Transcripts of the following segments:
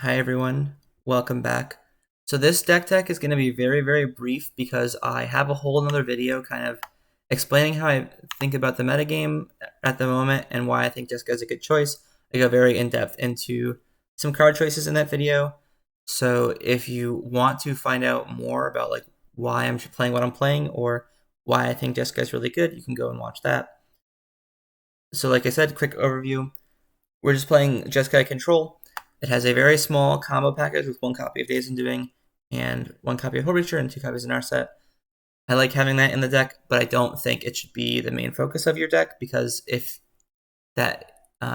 Hi everyone, welcome back. So this deck tech is going to be very brief because I have a whole another video kind of explaining how I think about the metagame at the moment and why I think Jeskai is a good choice. I go very in-depth into some card choices in that video. So if you want to find out more about like why I'm playing what I'm playing or why I think Jeskai is really good, you can go and watch that. So like I said, quick overview. We're just playing Jeskai Control. It has a very small combo package with one copy of Days Undoing and one copy of Hullbreacher and two copies of Narset. I like having that in the deck, but I don't think it should be the main focus of your deck because if that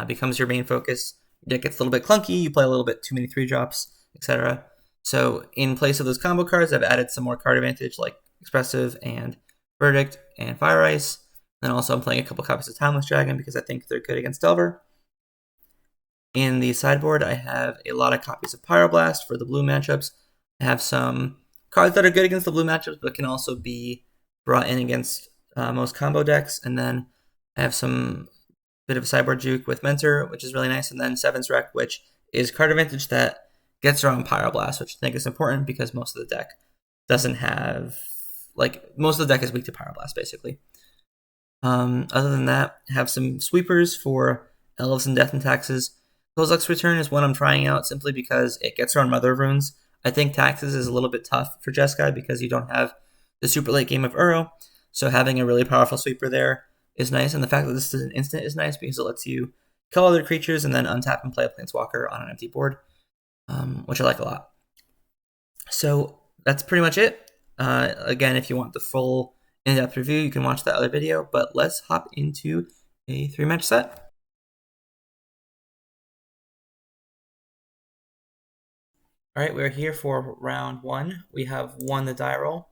becomes your main focus, your deck gets a little bit clunky, you play a little bit too many 3-drops, etc. So in place of those combo cards, I've added some more card advantage like Expressive and Verdict and Fire Ice. And also I'm playing a couple copies of Timeless Dragon because I think they're good against Delver. In the sideboard, I have a lot of copies of Pyroblast for the blue matchups. I have some cards that are good against the blue matchups, but can also be brought in against most combo decks. And then I have some bit of a sideboard juke with Mentor, which is really nice. And then Sevinne's Wreck, which is card advantage that gets around Pyroblast, which I think is important because most of the deck doesn't have, like, most of the deck is weak to Pyroblast, basically. Other than that, I have some sweepers for Elves and Death and Taxes. Kozilek's Return is one I'm trying out simply because it gets around Mother of Runes. I think Taxes is a little bit tough for Jeskai because you don't have the super late game of Uro, so having a really powerful sweeper there is nice, and the fact that this is an instant is nice because it lets you kill other creatures and then untap and play a Planeswalker on an empty board, which I like a lot. So that's pretty much it. Again, if you want the full in-depth review, you can watch that other video, but let's hop into a 3-match set. All right, we're here for round 1. We have won the die roll.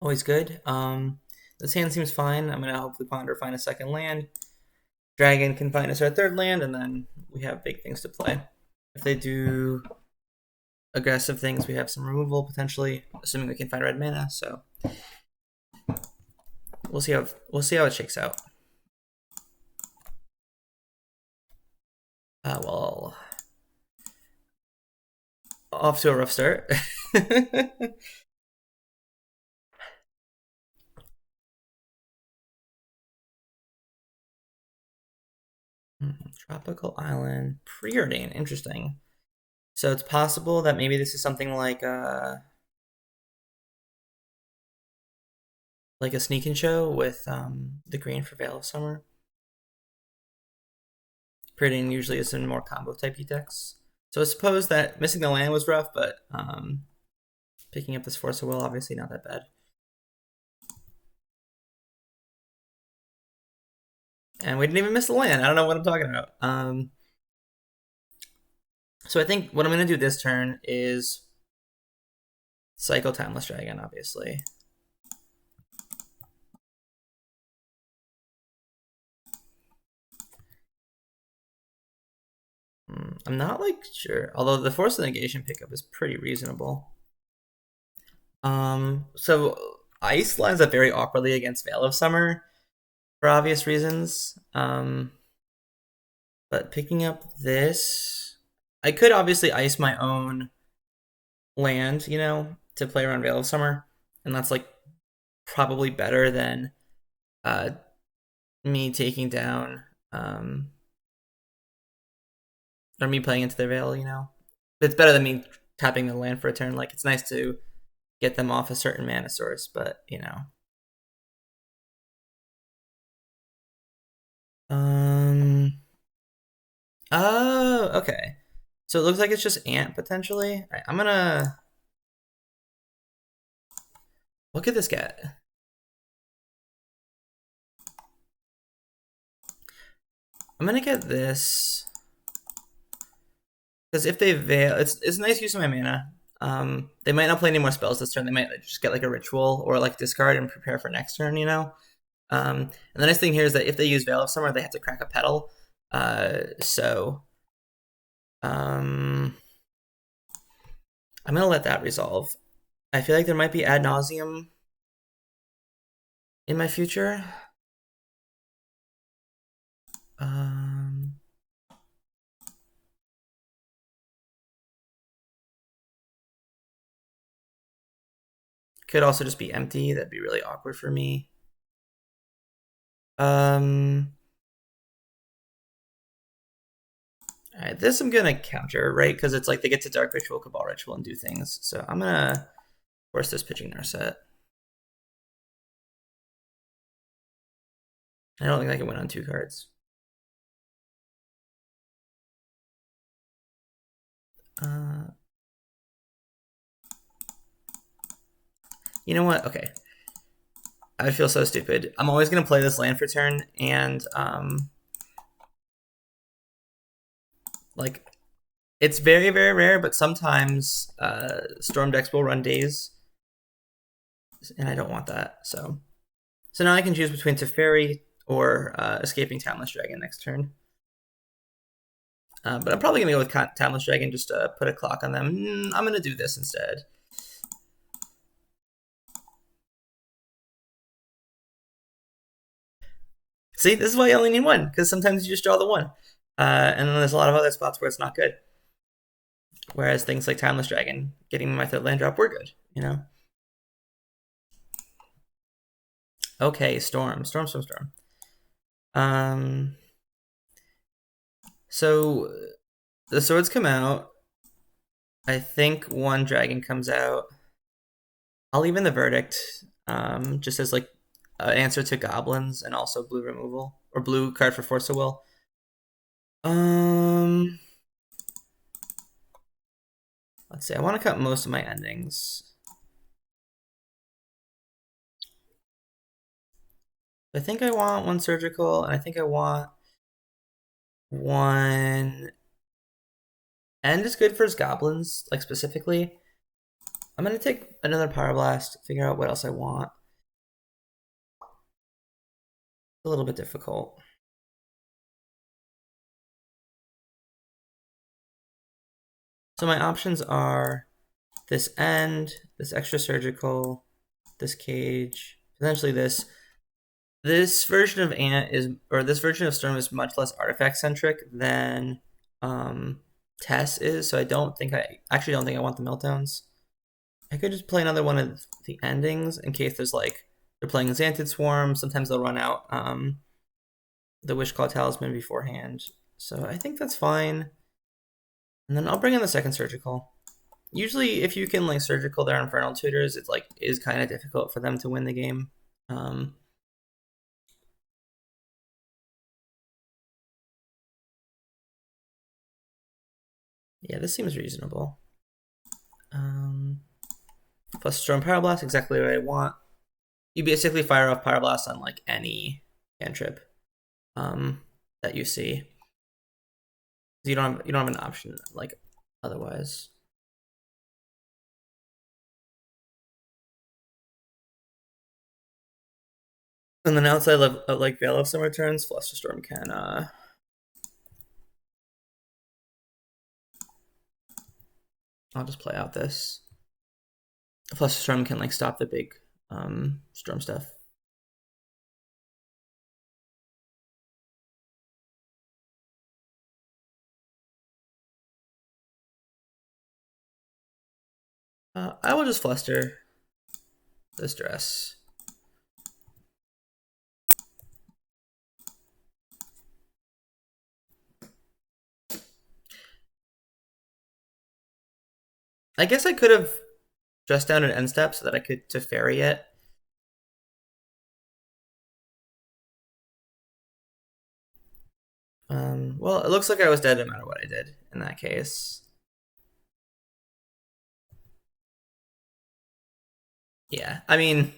Always good. This hand seems fine. I'm going to hopefully ponder find a second land. Dragon can find us our third land, and then we have big things to play. If they do aggressive things, we have some removal potentially, assuming we can find red mana. So we'll see how it shakes out. Well, off to a rough start. Tropical Island, preordain, interesting. So it's possible that maybe this is something like a sneak and show with the green for Veil of Summer. Preordain usually is in more combo type decks. So I suppose that missing the land was rough, but picking up this Force of Will obviously not that bad. And we didn't even miss the land. I don't know what I'm talking about. So I think what I'm going to do this turn is cycle Timeless Dragon, obviously. I'm not like sure, although the Force of Negation pickup is pretty reasonable. So Ice lines up very awkwardly against Veil of Summer for obvious reasons. But picking up this, I could obviously ice my own land, to play around Veil of Summer, and that's like probably better than me taking down or me playing into their Veil. It's better than me tapping the land for a turn. Like, it's nice to get them off a certain mana source, but Oh, okay. So it looks like it's just Ant potentially. Right, I'm gonna. What could this get? I'm gonna get this because if they Veil, it's a nice use of my mana. They might not play any more spells this turn. They might just get like a ritual or like discard and prepare for next turn. And the nice thing here is that if they use Veil of Summer, they have to crack a petal. So I'm gonna let that resolve. I feel like there might be ad nauseum in my future. Um, Could also just be empty. That'd be really awkward for me. Alright, this I'm gonna counter, right? Because it's like they get to Dark Ritual, Cabal Ritual, and do things. So I'm gonna force this pitching Narset. I don't think I can win on 2 cards. You know what? Okay. I feel so stupid. I'm always gonna play this land for turn, and like it's very, very rare, but sometimes Storm decks will run days, and I don't want that. So now I can choose between Teferi or Escaping Townless Dragon next turn. But I'm probably going to go with Townless Dragon just to put a clock on them. I'm going to do this instead. See, this is why you only need one, because sometimes you just draw the one. And then there's a lot of other spots where it's not good. Whereas things like Timeless Dragon, getting my 3rd land drop, were good, you know? Okay, Storm. So the swords come out. I think 1 dragon comes out. I'll leave in the Verdict, just as like an answer to goblins and also blue removal, or blue card for Force of Will. Let's see, I want to cut most of my endings. I think I want 1 surgical, and I think I want 1 end is good for his goblins, like specifically. I'm gonna take another Pyroblast, figure out what else I want. It's a little bit difficult. So my options are this end, this extra surgical, this cage, potentially this. This version of Ant is, or this version of Storm is much less artifact centric than Tess is. So I actually don't think I want the Meltdowns. I could just play another one of the endings in case there's like they're playing Xanthid Swarm. Sometimes they'll run out the Wishclaw Talisman beforehand. So I think that's fine. And then I'll bring in the 2nd surgical. Usually, if you can like surgical their Infernal Tutors, it's like is kind of difficult for them to win the game. Yeah, this seems reasonable. Flusterstorm Pyroblast, exactly what I want. You basically fire off Pyroblast on like any cantrip that you see. You don't have an option like otherwise. And then outside of like Veil of Summer turns, Flusterstorm can I'll just play out this. Flusterstorm can like stop the big storm stuff. I will just fluster this dress. I guess I could have dressed down an end step so that I could Teferi it. Well, it looks like I was dead no matter what I did in that case. Yeah, I mean,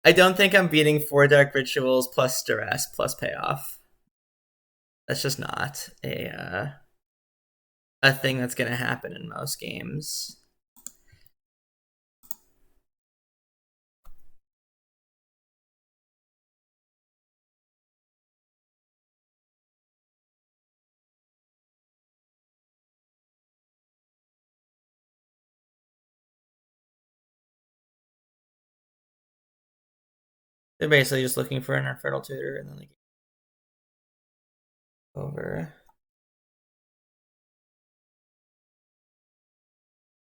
I don't think I'm beating 4 Dark Rituals plus Duress plus Payoff. That's just not a thing that's going to happen in most games. They're basically just looking for an Infernal Tutor and then they get over.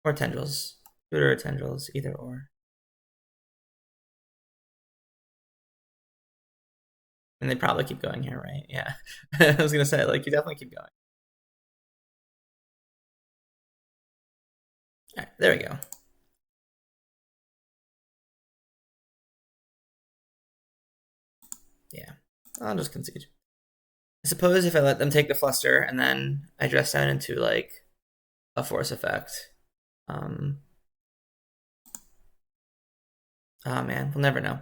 Or Tendrils. Tutor or Tendrils, either or. And they probably keep going here, right? Yeah. I was gonna say, like, you definitely keep going. All right, there we go. Yeah, I'll just concede. I suppose if I let them take the fluster and then I dress down into like a force effect. Oh man, we'll never know.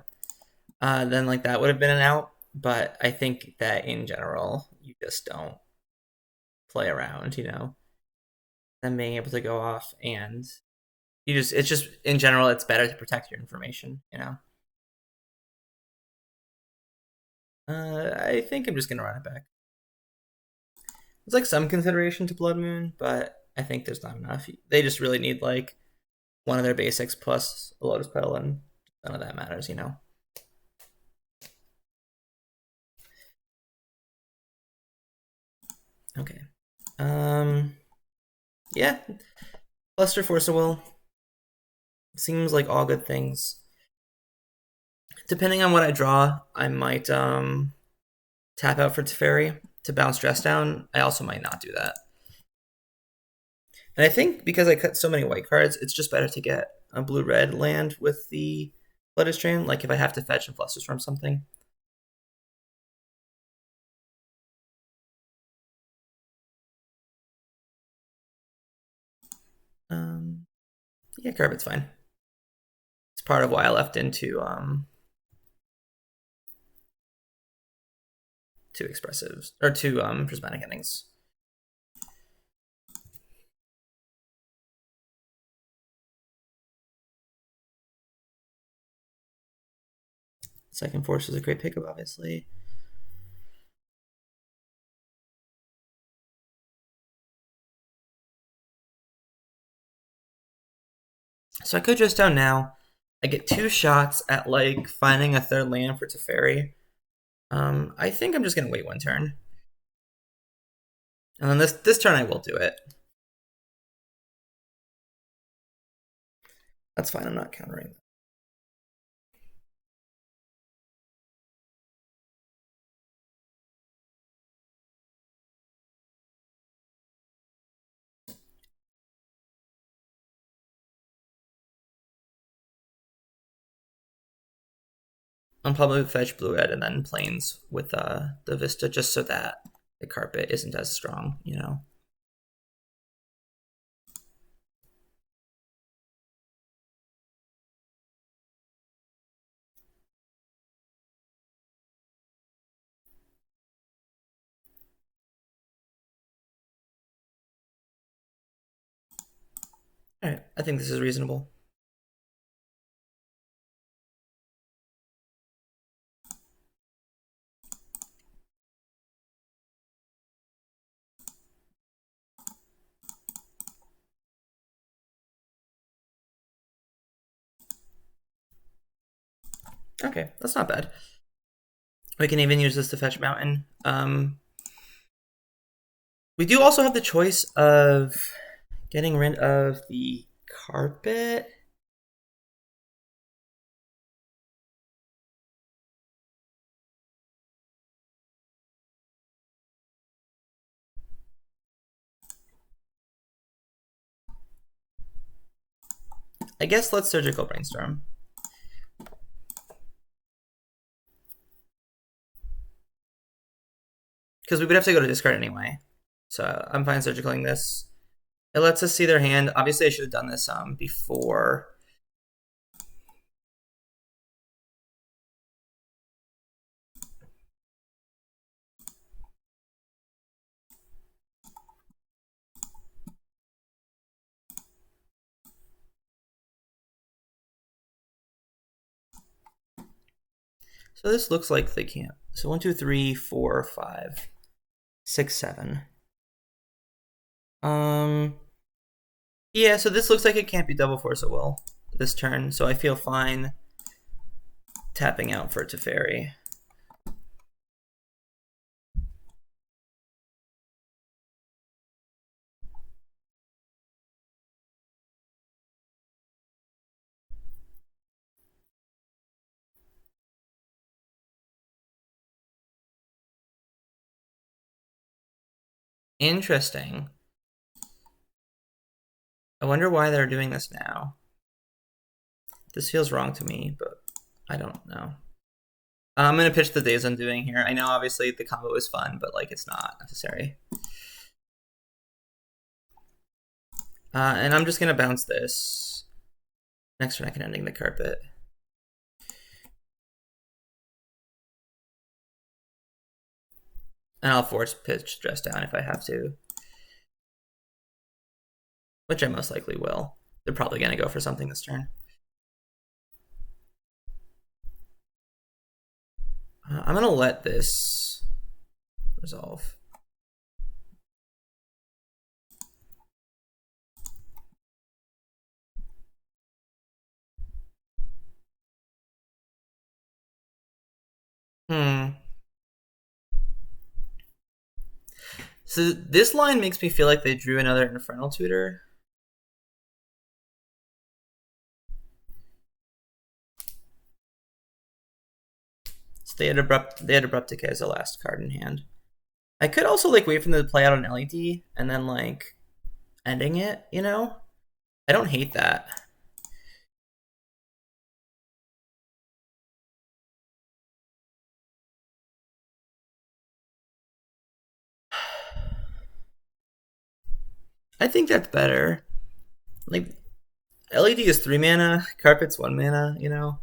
Then like that would have been an out, but I think that in general you just don't play around, you know. Them being able to go off and it's just in general it's better to protect your information, you know. I think I'm just gonna run it back. There's like some consideration to Blood Moon, but I think there's not enough. They just really need like one of their basics plus a Lotus Petal, and none of that matters, you know. Okay. Yeah. Fluster, Force of Will. Seems like all good things. Depending on what I draw, I might tap out for Teferi to bounce Dress down. I also might not do that. And I think because I cut so many white cards, it's just better to get a blue-red land with the Flooded Strand, like if I have to fetch and Flusterstorm something. Yeah, Carpet's fine. It's part of why I left into two expressives or two prismatic endings. Second Force is a great pickup, obviously. So I could just down now. I get two shots at like finding a third land for Teferi. I think I'm just gonna wait one turn, and then this turn I will do it. That's fine. I'm not countering. I'm probably fetch blue red and then planes with the Vista just so that the carpet isn't as strong, you know. All right, I think this is reasonable. Okay, that's not bad. We can even use this to fetch mountain. We do also have the choice of getting rid of the carpet. I guess let's surgical brainstorm. Because we would have to go to discard anyway. So I'm fine surgicaling this. It lets us see their hand. Obviously, I should have done this before. So this looks like they can't. So 1, 2, 3, 4, 5, 6, 7. Yeah, so this looks like it can't be double Force of Will this turn, so I feel fine tapping out for Teferi. Interesting. I wonder why they're doing this now. This feels wrong to me, but I don't know. I'm gonna pitch the Days Undoing here. I know obviously the combo is fun, but like it's not necessary. And I'm just gonna bounce this. Next turn I can Ending the Carpet. And I'll force pitch Dress Down if I have to. Which I most likely will. They're probably gonna go for something this turn. I'm gonna let this resolve. So this line makes me feel like they drew another Infernal Tutor. So they had Abrupt Decay as the last card in hand. I could also like wait for them to play out an LED and then like ending it, you know? I don't hate that. I think that's better. Like LED is 3 mana, Carpet's 1 mana, you know?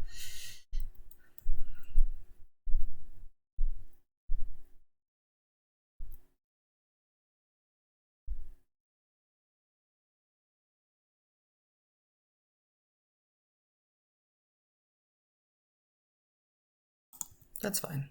That's fine.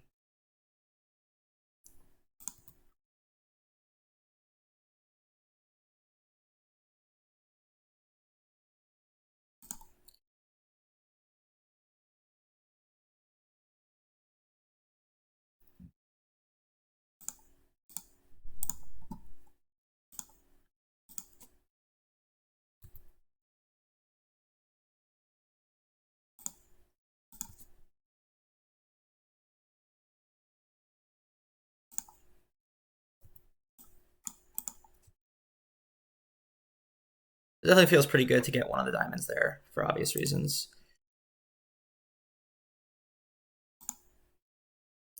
It definitely feels pretty good to get one of the diamonds there for obvious reasons.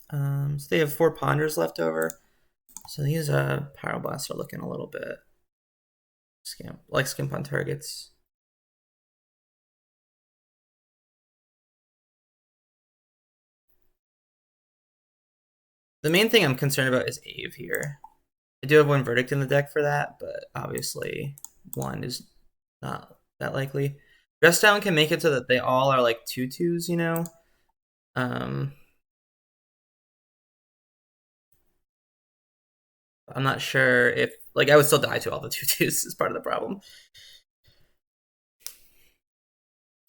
So they have 4 Ponders left over. So these Pyroblasts are looking a little bit skimp on targets. The main thing I'm concerned about is Ave here. I do have 1 Verdict in the deck for that, but obviously 1 is not that likely. Dress Down can make it so that they all are like 2/2s, you know? I'm not sure if like I would still die to all the 2/2s is part of the problem.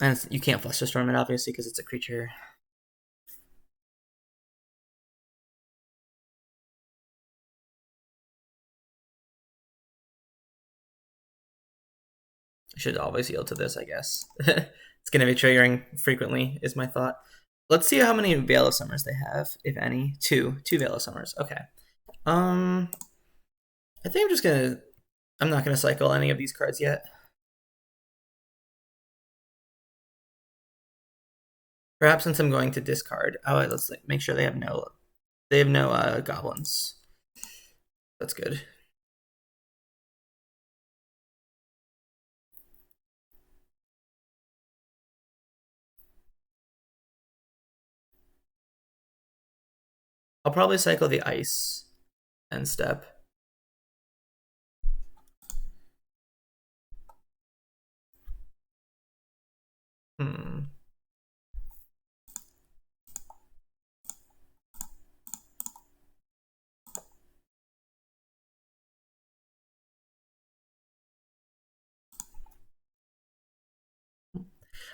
And you can't Flusterstorm it obviously because it's a creature. I should always yield to this, I guess. It's going to be triggering frequently, is my thought. Let's see how many Veil of Summers they have, if any. 2 Veil of Summers. Okay. I think I'm not gonna cycle any of these cards yet. Perhaps since I'm going to discard. Oh, let's make sure they have no goblins. That's good. I'll probably cycle the ice and step.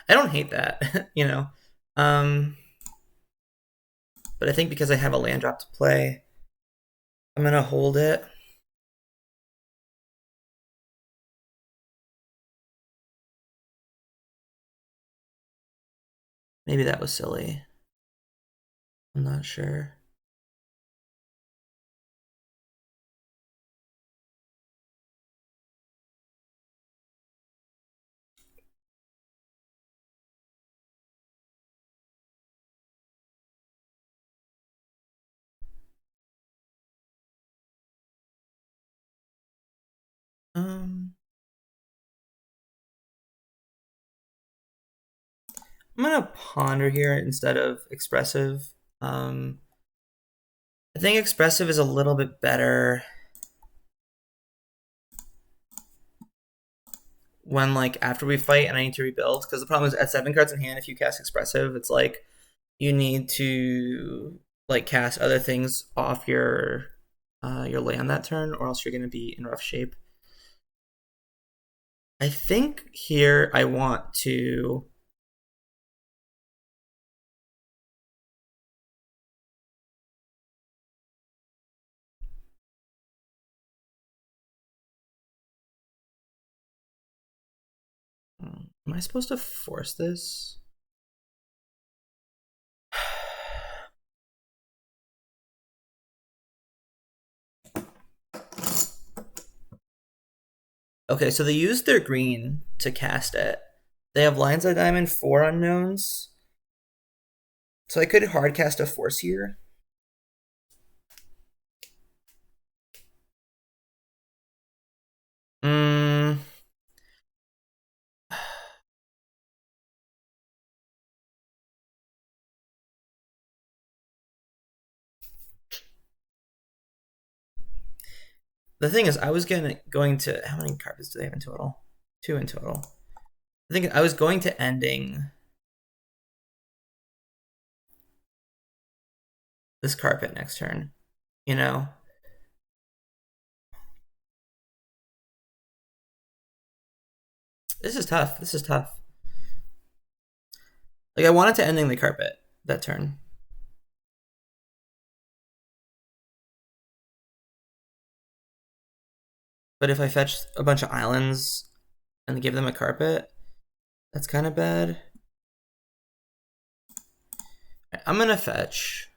I don't hate that, you know. But I think because I have a land drop to play, I'm gonna hold it. Maybe that was silly. I'm not sure. I'm gonna ponder here instead of expressive. I think expressive is a little bit better when like after we fight and I need to rebuild, because the problem is at 7 cards in hand, if you cast expressive, it's like you need to like cast other things off your land that turn, or else you're gonna be in rough shape. I think here I want to am I supposed to force this? Okay, so they used their green to cast it. They have Lines of Diamond, 4 unknowns. So I could hard cast a force here. Mm. The thing is, I was going to how many cards do they have in total? 2 in total. I think I was going to ending this carpet next turn. You know, this is tough. This is tough. Like I wanted to ending the carpet that turn. But if I fetch a bunch of islands and give them a carpet, that's kind of bad. I'm gonna fetch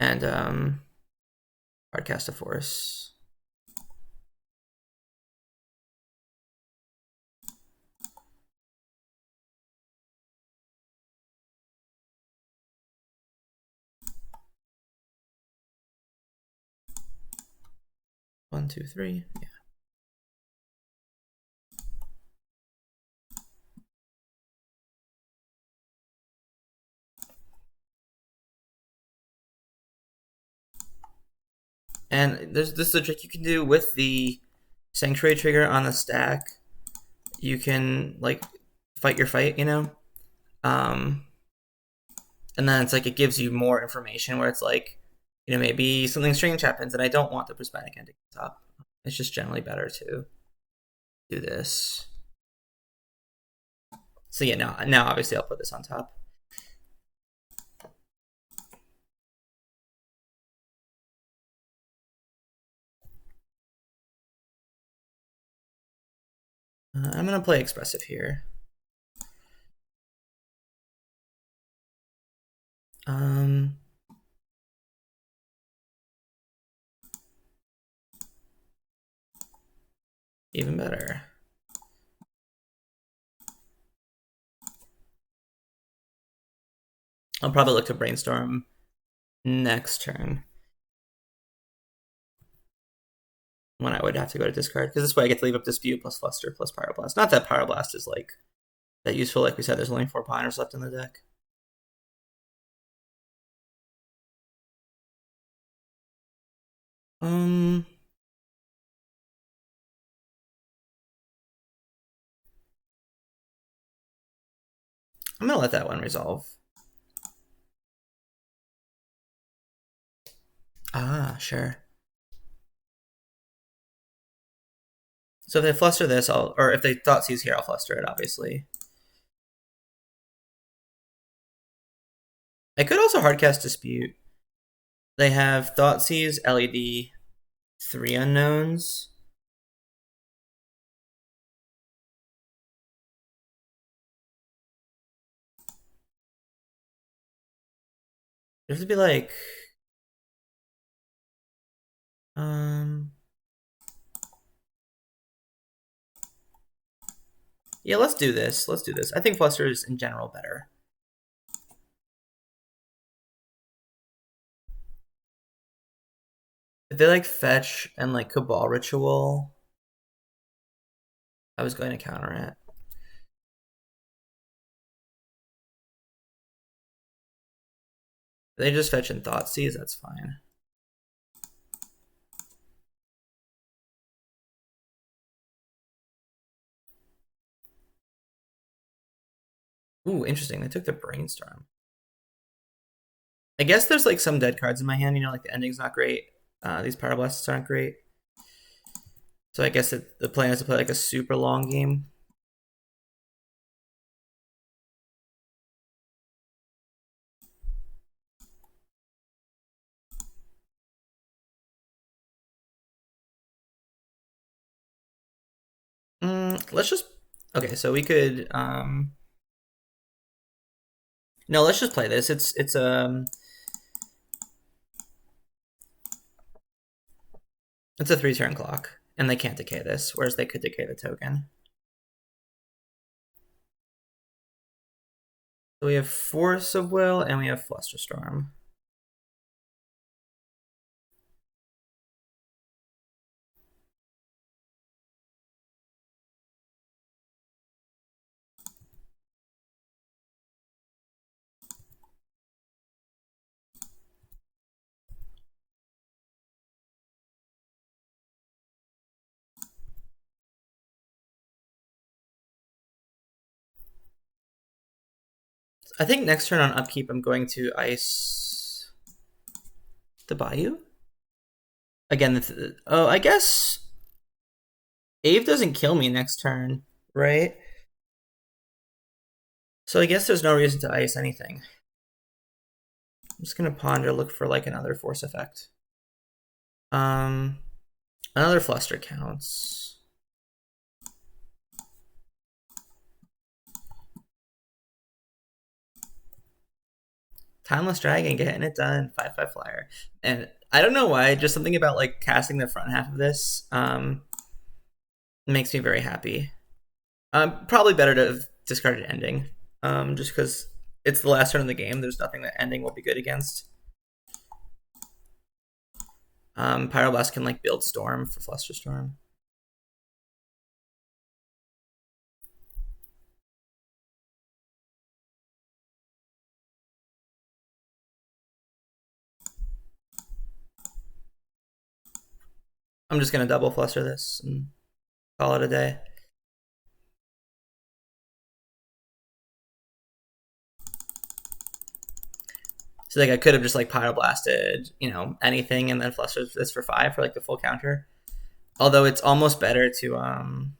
and hardcast a force. One, two, three. Yeah. And this is a trick you can do with the Sanctuary trigger on the stack. You can like fight your fight, you know? And then it's like it gives you more information where it's like, you know, maybe something strange happens and I don't want the Prismatic Ending top. It's just generally better to do this. So yeah, now obviously I'll put this on top. I'm gonna play expressive here. Even better. I'll probably look to Brainstorm next turn, when I would have to go to discard, because this way I get to leave up Dispute plus Fluster plus Pyroblast. Not that Pyroblast is like that useful, like we said, there's only 4 Poners left in the deck. I'm gonna let that one resolve. Ah, sure. So if they fluster this, or if they Thoughtseize here, I'll fluster it, obviously. I could also hardcast Dispute. They have Thoughtseize, LED, 3 unknowns. There to be like, yeah, let's do this. Let's do this. I think Fluster is in general better. If they like fetch and like Cabal Ritual, I was going to counter it. They just fetch in Thoughtseize, that's fine. Ooh, interesting. They took the Brainstorm. I guess there's like some dead cards in my hand, you know, like the ending's not great. These Pyroblasts aren't great. So I guess the plan is to play like a super long game. Let's just, okay, so we could, no, let's just play this. It's a 3-turn clock, and they can't decay this, whereas they could decay the token. So we have Force of Will, and we have Flusterstorm. I think next turn on upkeep, I'm going to ice the Bayou. Again, oh, I guess Ave doesn't kill me next turn, right? So I guess there's no reason to ice anything. I'm just gonna ponder, look for like another force effect. Another Fluster counts. Timeless Dragon, getting it done. 5/5 flyer. And I don't know why, just something about like casting the front half of this makes me very happy. Probably better to have discarded Ending, just because it's the last turn of the game. There's nothing that Ending will be good against. Pyroblast can like build Storm for Flusterstorm. I'm just gonna double Fluster this and call it a day. So like I could have just like Pyroblasted, you know, anything and then Flustered this for 5 for like the full counter. Although it's almost better to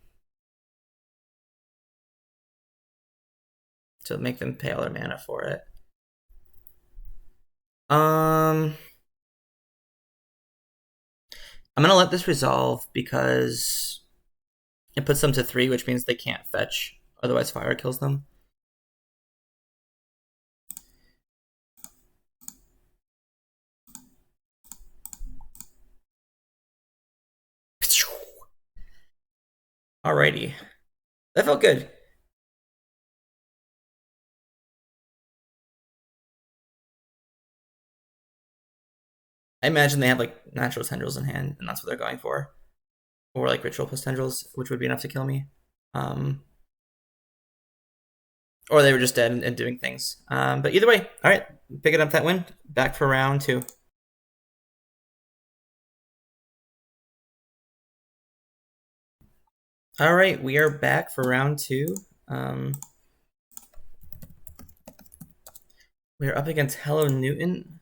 make them pay all their mana for it. I'm gonna let this resolve because it puts them to 3, which means they can't fetch. Otherwise, fire kills them. Alrighty, that felt good. I imagine they have like natural tendrils in hand, and that's what they're going for, or like ritual plus tendrils, which would be enough to kill me. Or they were just dead and doing things. But either way, all right, picking up that win. Back for round 2. All right, we are back for round 2. We are up against Hello Newton.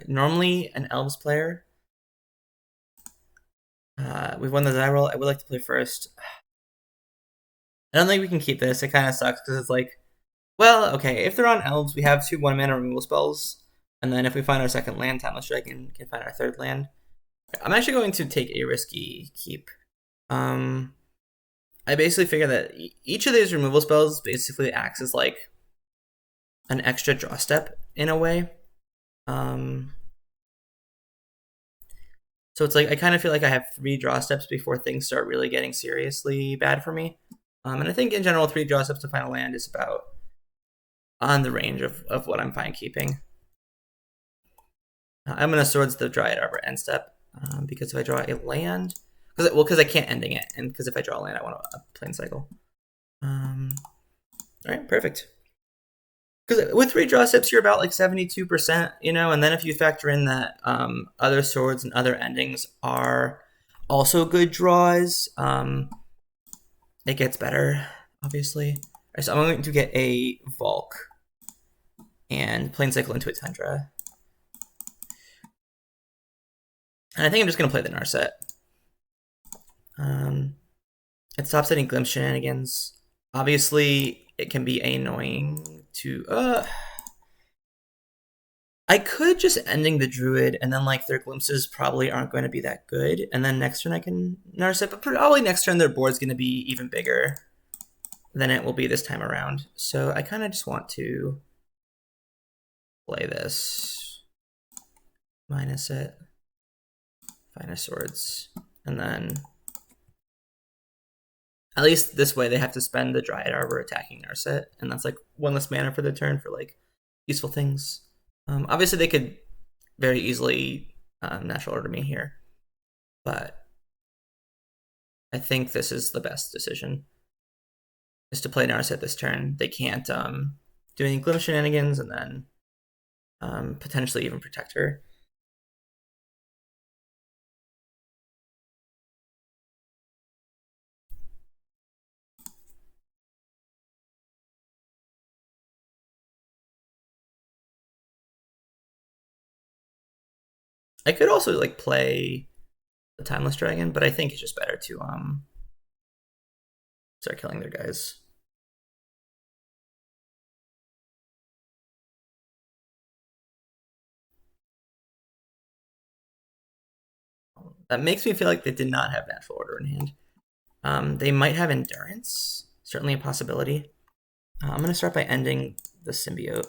Normally an Elves player. We've won the die roll. I would like to play first. I don't think we can keep this. It kind of sucks because it's like, well, okay, if they're on Elves, we have 2 1-mana removal spells. And then if we find our second land, Timeless Dragon can find our third land. I'm actually going to take a risky keep. I basically figure that each of these removal spells basically acts as like an extra draw step in a way. So it's like I kind of feel like I have 3 draw steps before things start really getting seriously bad for me. And I think in general 3 draw steps to final land is about on the range of what I'm fine keeping. I'm going to Swords the Dryad Arbor end step because if I draw a land, Because I can't ending it, and because if I draw a land, I want a plane cycle. All right, perfect. Because with 3 draw steps, you're about like 72%, you know, and then if you factor in that other swords and other endings are also good draws, it gets better, obviously. Right, so I'm going to get a Volk and plane cycle into a Tundra. And I think I'm just going to play the Narset. It stops any glimpse shenanigans. Obviously, it can be annoying to... I could just ending the Druid, and then like their glimpses probably aren't going to be that good, and then next turn I can Narset, but probably next turn their board's going to be even bigger than it will be this time around. So I kind of just want to play this, minus it, Finest Swords, and then at least this way they have to spend the Dryad Arbor attacking Narset, and that's like 1 less mana for the turn for like useful things. Obviously, they could very easily natural order me here, but I think this is the best decision, is to play Narset this turn. They can't do any glimpse shenanigans, and then potentially even protect her. I could also like play the Timeless Dragon, but I think it's just better to start killing their guys. That makes me feel like they did not have natural order in hand. They might have endurance, certainly a possibility. I'm going to start by ending the symbiote.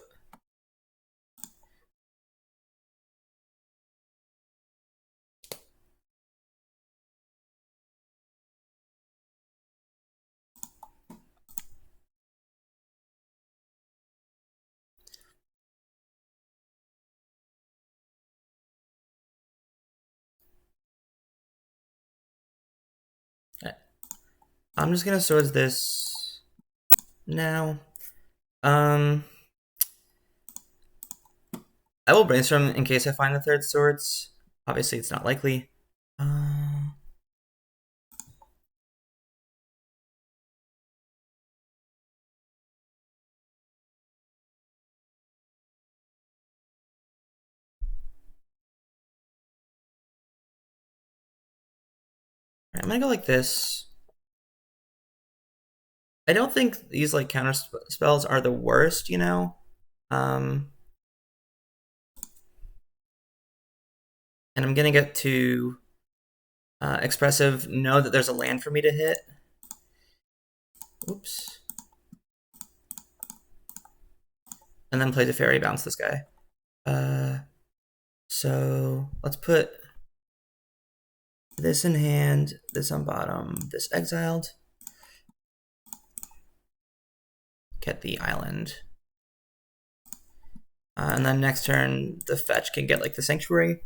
I'm just gonna swords this now. I will brainstorm in case I find the 3rd swords. Obviously, it's not likely. I'm gonna go like this. I don't think these like counter spells are the worst, you know. And I'm gonna get to expressive. Know that there's a land for me to hit. Oops. And then play Teferi, bounce this guy. So let's put this in hand, this on bottom, this exiled. Get the island. And then next turn, the fetch can get like the sanctuary.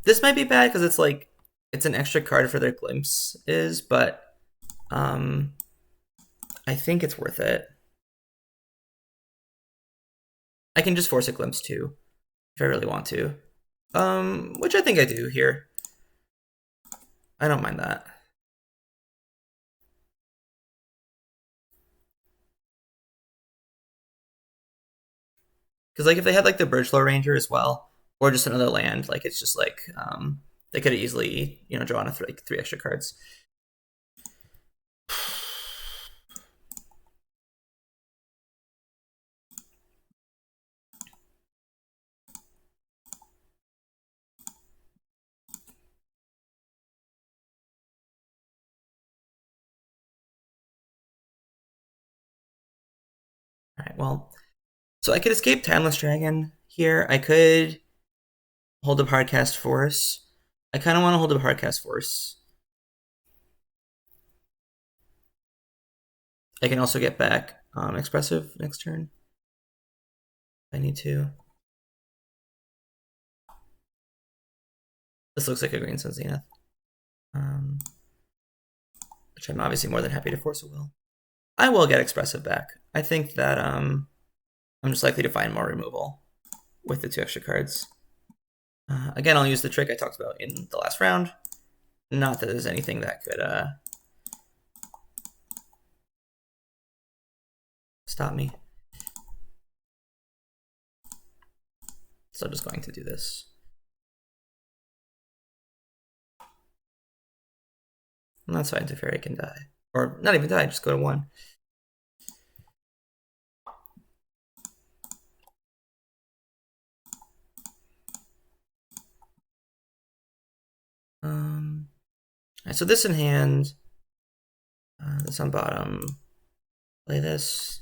This might be bad because it's like it's an extra card for their glimpses, but I think it's worth it. I can just force a glimpse too, if I really want to. Which I think I do here. I don't mind that. Because like if they had like the Birchlow Ranger as well, or just another land, like it's just like they could have easily, you know, drawn like 3 extra cards. All right, well, so I could escape Timeless Dragon here. I could hold up Hardcast Force. I kind of want to hold up Hardcast Force. I can also get back Expressive next turn. I need to. This looks like a Green Sun Zenith. Which I'm obviously more than happy to force a will. I will get Expressive back. I think that I'm just likely to find more removal with the 2 extra cards. Again, I'll use the trick I talked about in the last round. Not that there's anything that could stop me. So I'm just going to do this. And that's fine, Teferi can die. Or not even die, just go to 1. Right, so this in hand, this on bottom, play this.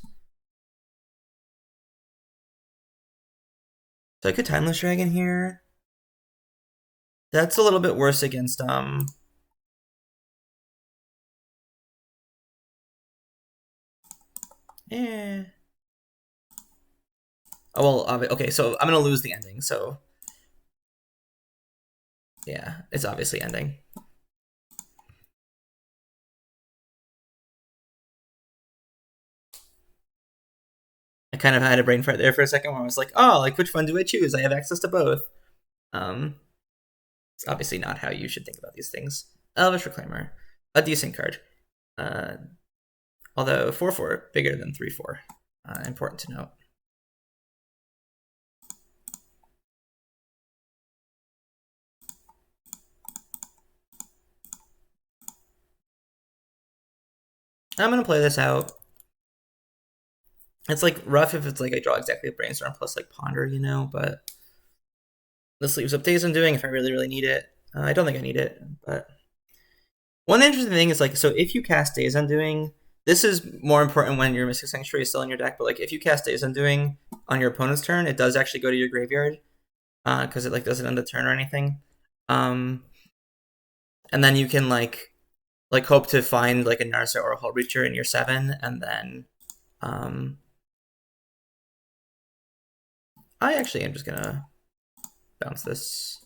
So I could Timeless Dragon here. That's a little bit worse against eh. Oh well, okay, so I'm gonna lose the ending, so yeah, it's obviously ending. I kind of had a brain fart there for a second where I was like, oh, like which one do I choose? I have access to both. It's obviously not how you should think about these things. Elvish Reclaimer, a decent card. Although 4/4 bigger than 3/4. Important to note. I'm gonna play this out. It's like rough if it's like I draw exactly a Brainstorm plus like Ponder, you know, but this leaves up Days Undoing if I really, really need it. I don't think I need it, but one interesting thing is like, so if you cast Days Undoing, this is more important when your Mystic Sanctuary is still in your deck, but like if you cast Days Undoing on your opponent's turn, it does actually go to your graveyard because it like doesn't end the turn or anything. And then you can like hope to find like a Narset or a Hullbreacher in your 7, and then I actually am just gonna bounce this.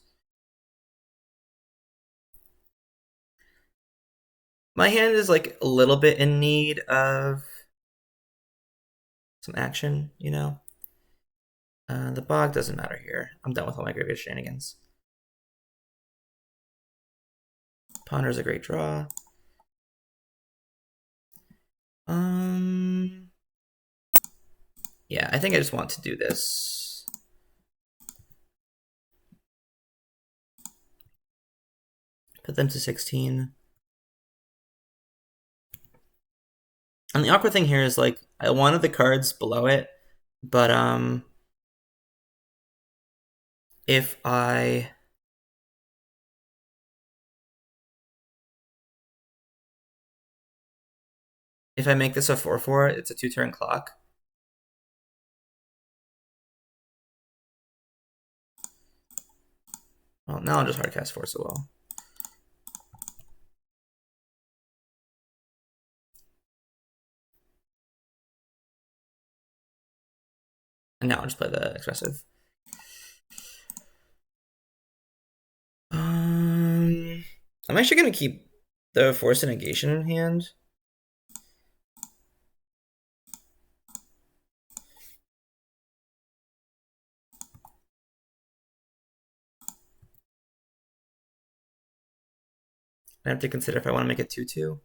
My hand is like a little bit in need of some action, you know. The bog doesn't matter here. I'm done with all my graveyard shenanigans. Ponder's a great draw. Yeah, I think I just want to do this. Put them to 16. And the awkward thing here is like I wanted the cards below it, but if I make this a 4/4, it's a 2-turn clock. Well, now I'll just hardcast Force of Will. And now I'll just play the Expressive. I'm actually going to keep the Force of Negation in hand. I have to consider if I want to make it 2/2.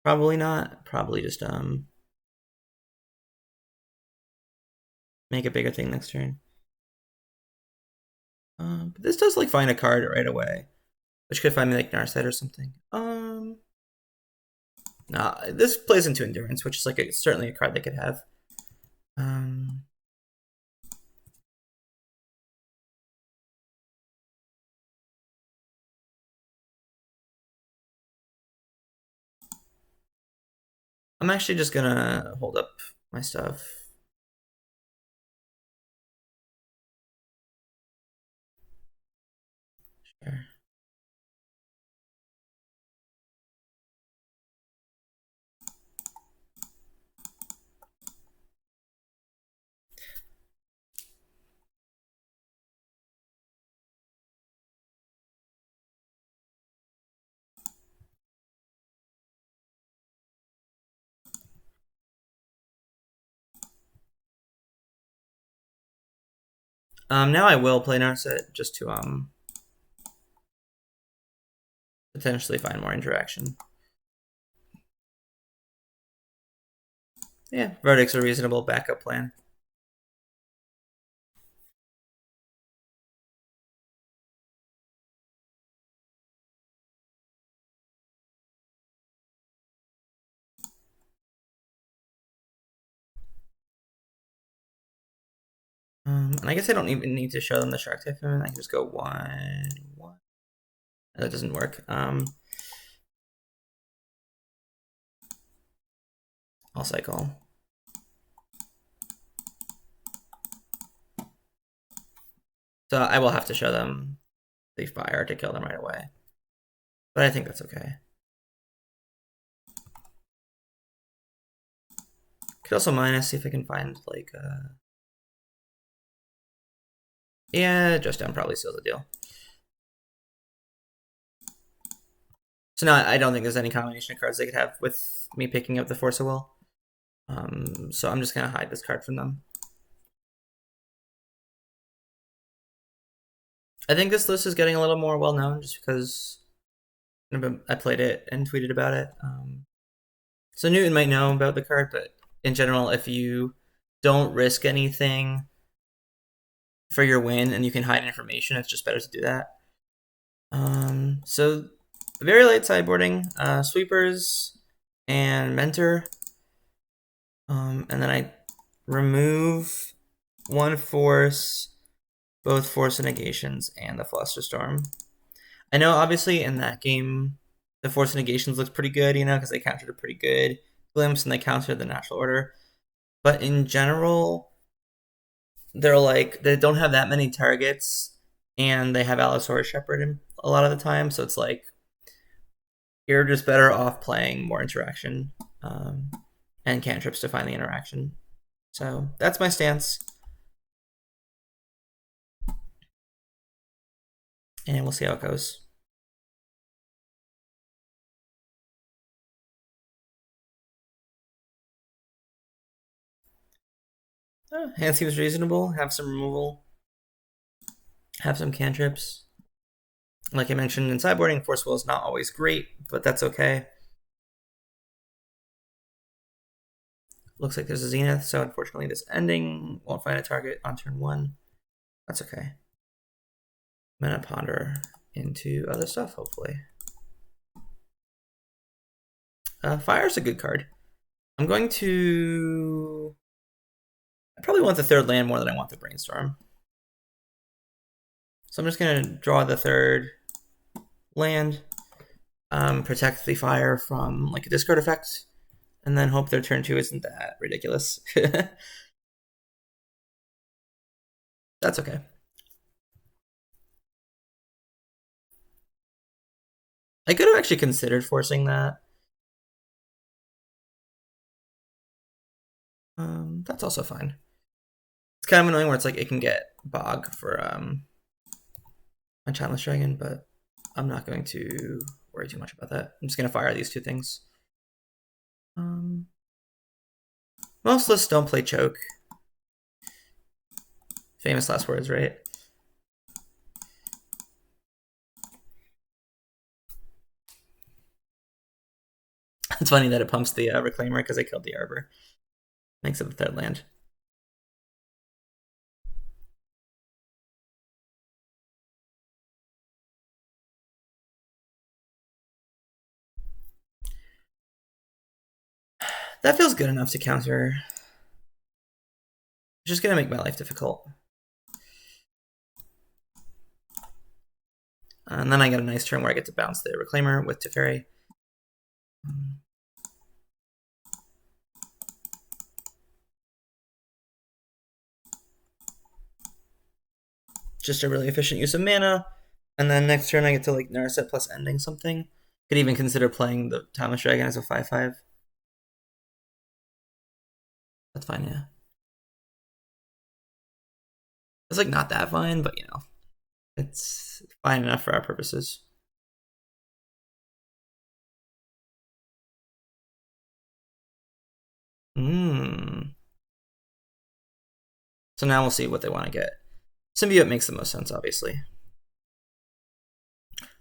Probably not. Probably just make a bigger thing next turn. But this does like find a card right away, which could find me like Narset or something. Nah, this plays into Endurance, which is like certainly a card they could have. I'm actually just gonna hold up my stuff. Sure. Now I will play Narset just to potentially find more interaction. Yeah, Verdict's a reasonable backup plan. And I guess I don't even need to show them the Shark Typhoon. I can just go 1/1. That doesn't work. I'll cycle. So I will have to show them the fire to kill them right away. But I think that's okay. Could also minus, see if I can find like yeah, just down probably seals the deal. So now I don't think there's any combination of cards they could have with me picking up the Force of Will. So I'm just gonna hide this card from them. I think this list is getting a little more well known just because I played it and tweeted about it. So Newton might know about the card, but in general, if you don't risk anything for your win and you can hide information, it's just better to do that. So very late sideboarding, sweepers and mentor. And then I remove one force, both Force of Negations and the Flusterstorm. I know obviously in that game the Force of Negations looked pretty good, because they countered a pretty good glimpse and they countered the natural order. But in general, they're like they don't have that many targets and they have Allosaurus Shepherd in a lot of the time, so it's like you're just better off playing more interaction and cantrips to find the interaction. So that's my stance. And we'll see how it goes. Hand seems reasonable. Have some removal. Have some cantrips. Like I mentioned in sideboarding, Force Will is not always great, but that's okay. Looks like there's a Zenith, so unfortunately this ending won't find a target on turn 1. That's okay. I'm gonna ponder into other stuff, hopefully. Fire's a good card. I'm going to... I probably want the 3rd land more than I want the Brainstorm. So I'm just gonna draw the 3rd land, protect the fire from like a discard effect, and then hope their turn 2 isn't that ridiculous. That's okay. I could have actually considered forcing that. That's also fine. It's kind of annoying where it's like it can get bog for a Childless Dragon, but I'm not going to worry too much about that. I'm just going to fire these 2 things. Most lists don't play choke. Famous last words, right? It's funny that it pumps the Reclaimer because I killed the Arbor. Makes it the 3rd land. That feels good enough to counter. It's just going to make my life difficult. And then I get a nice turn where I get to bounce the Reclaimer with Teferi. Just a really efficient use of mana. And then next turn I get to like Narset plus ending something. Could even consider playing the Timeless Dragon as a 5/5. That's fine, yeah. It's like not that fine, but it's fine enough for our purposes. So now we'll see what they want to get. Symbiote makes the most sense, obviously.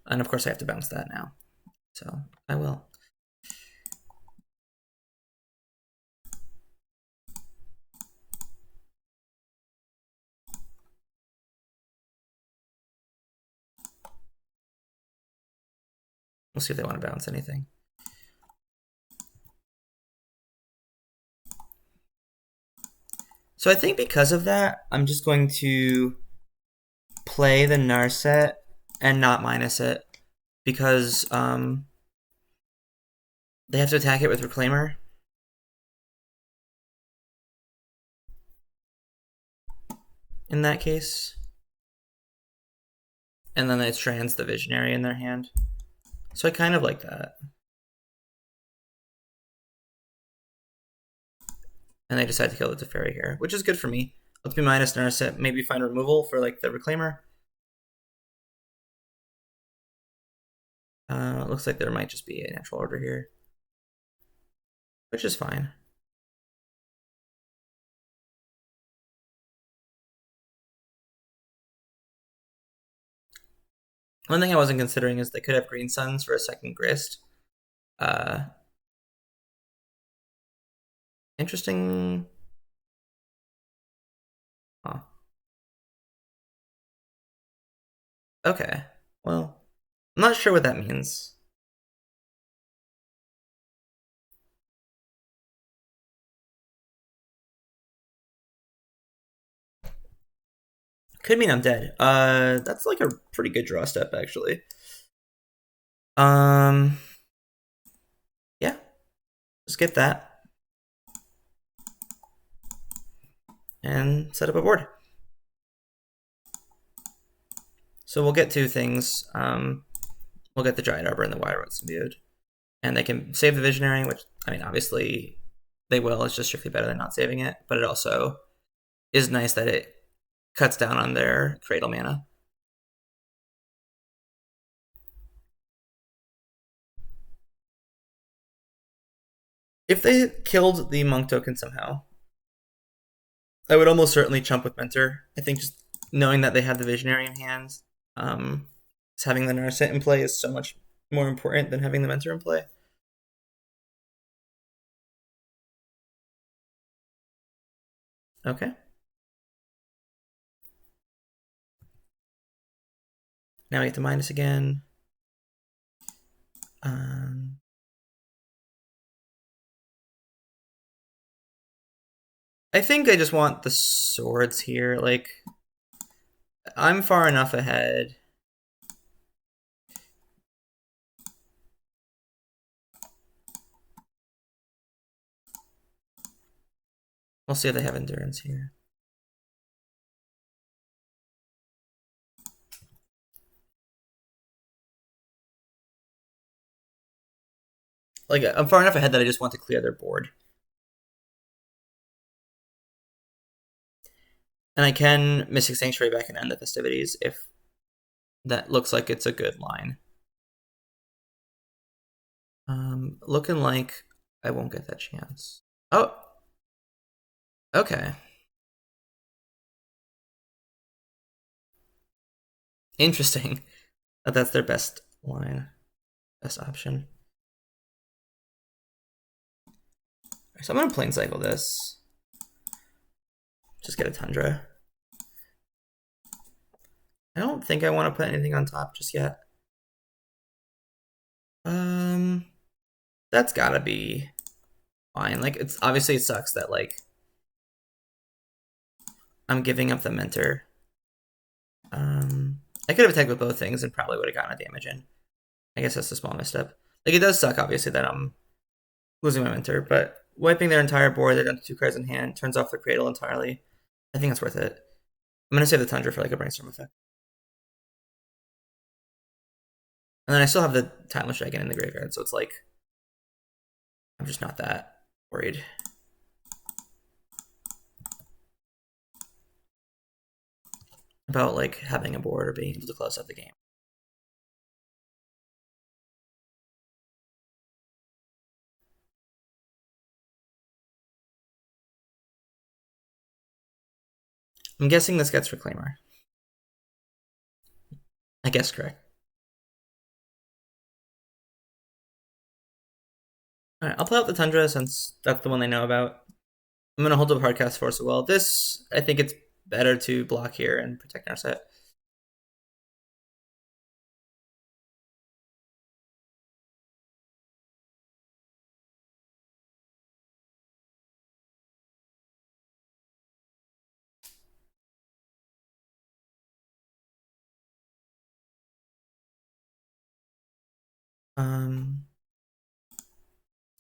And of course I have to bounce that now. So I will. We'll see if they want to bounce anything. So I think because of that, I'm just going to play the Narset and not minus it, because they have to attack it with Reclaimer. In that case. And then it strands the Visionary in their hand. So I kind of like that. And they decide to kill the Teferi here, which is good for me. Let's be minus Narset, maybe find removal for like the Reclaimer. Looks like there might just be a natural order here, which is fine. One thing I wasn't considering is they could have Green Suns for a second Grist. Interesting. Huh. Okay. Well, I'm not sure what that means. Could mean I'm dead. That's like a pretty good draw step, actually. Yeah. Just get that. And set up a board. So we'll get two things. We'll get the Giant Arbor and the Wire Road Symbiote. And they can save the Visionary, which, I mean, obviously they will. It's just strictly better than not saving it. But it also is nice that it cuts down on their Cradle mana. If they killed the Monk token somehow, I would almost certainly chump with Mentor. I think just knowing that they have the Visionary in hand, having the Narset in play is so much more important than having the Mentor in play. Okay. Now we get to minus again. I think I just want the swords here. Like, I'm far enough ahead. We'll see if they have endurance here. Like, I'm far enough ahead that I just want to clear their board. And I can Mystic Sanctuary back and end the festivities if that looks like it's a good line. Looking like I won't get that chance. Oh. Okay. Interesting. That's their best line. Best option. So I'm going to Plane Cycle this. Just get a Tundra. I don't think I want to put anything on top just yet. That's gotta be fine. Like, it's obviously it sucks that like I'm giving up the Mentor. I could have attacked with both things and probably would have gotten a damage in. I guess that's a small misstep. Like, it does suck, obviously, that I'm losing my Mentor, but wiping their entire board, they're down to 2 cards in hand, turns off the Cradle entirely. I think that's worth it. I'm gonna save the Tundra for like a Brainstorm effect. And then I still have the Timeless Dragon in the graveyard, so it's like I'm just not that worried. About like having a board or being able to close out the game. I'm guessing this gets Reclaimer. I guess correct. All right, I'll play out the Tundra since that's the one they know about. I'm going to hold up Hardcast Force as well. This, I think it's better to block here and protect Narset.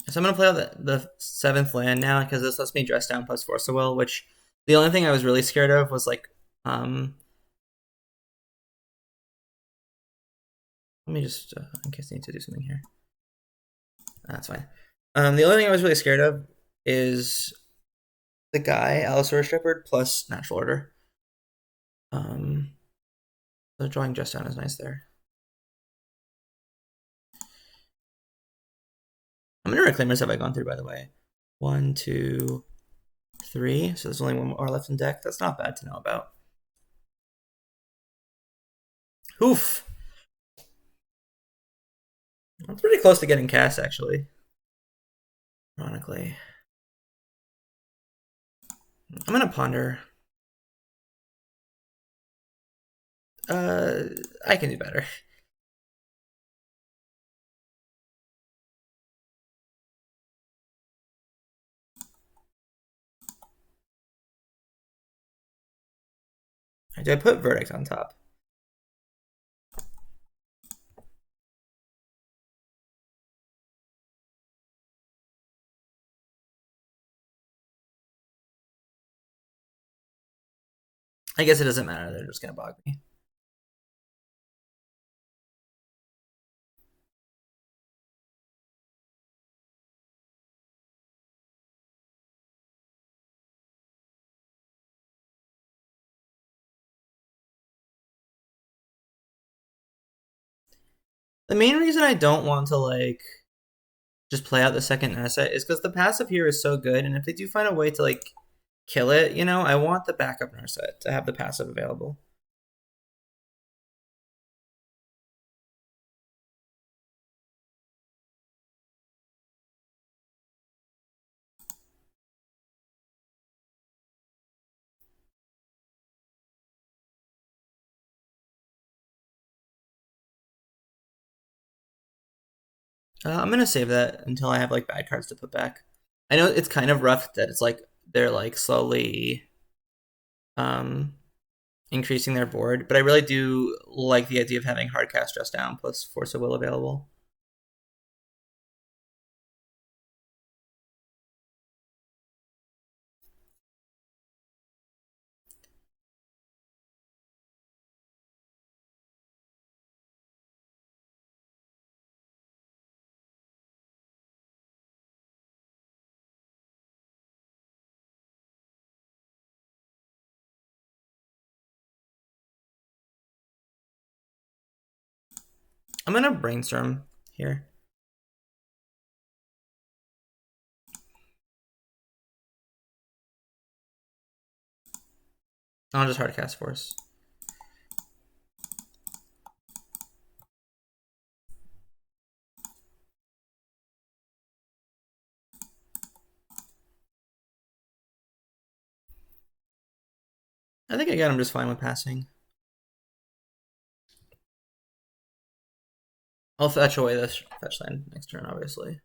So I'm going to play out the 7th land now because this lets me dress down plus Force of Will, which the only thing I was really scared of was like, let me just, in case I need to do something here. That's fine. The only thing I was really scared of is the guy, Allosaurus Shepherd, plus Natural Order. So drawing dress down is nice there. How many Reclaimers have I gone through, by the way? 1, 2, 3. So there's only one more left in deck. That's not bad to know about. Oof. I'm pretty close to getting cast, actually. Ironically. I'm going to ponder. I can do better. Do I put Verdict on top? I guess it doesn't matter. They're just going to bog me. The main reason I don't want to, like, just play out the second Narset is because the passive here is so good, and if they do find a way to, like, kill it, you know, I want the backup Narset to have the passive available. I'm gonna save that until I have like bad cards to put back. I know it's kind of rough that it's like they're like slowly um increasing their board, but I really do like the idea of having hard cast dress down plus Force of Will available. I'm gonna Brainstorm here. I'll just hard cast Force. I think again I'm just fine with passing. I'll fetch away this fetch land next turn, obviously.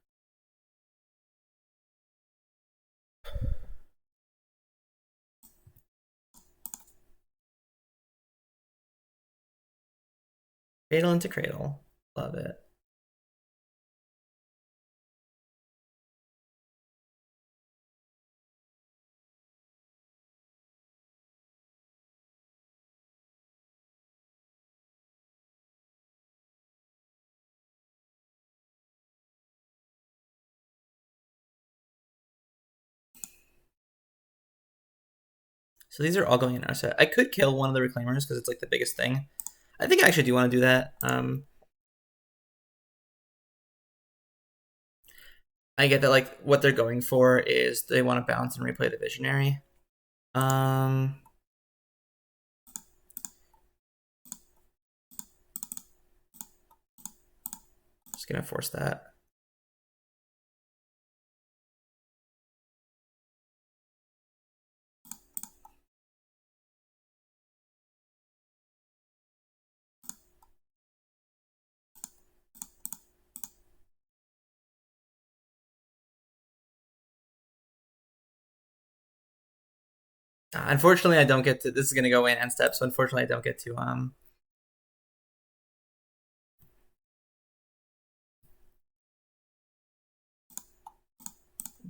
Fatal into Cradle. Love it. So these are all going in our set. I could kill one of the Reclaimers because it's like the biggest thing. I think I actually do want to do that. I get that like what they're going for is they want to bounce and replay the Visionary. Just gonna force that. Unfortunately, I don't get to. This is gonna go away in end step, so unfortunately, I don't get to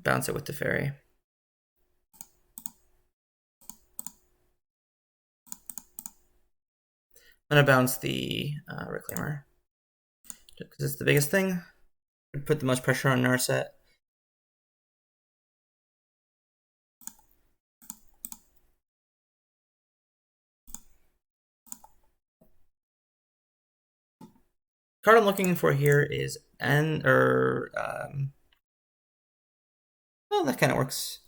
bounce it with Teferi. I'm gonna bounce the Reclaimer because it's the biggest thing. Put the most pressure on Narset. Card I'm looking for here is well, that kind of works.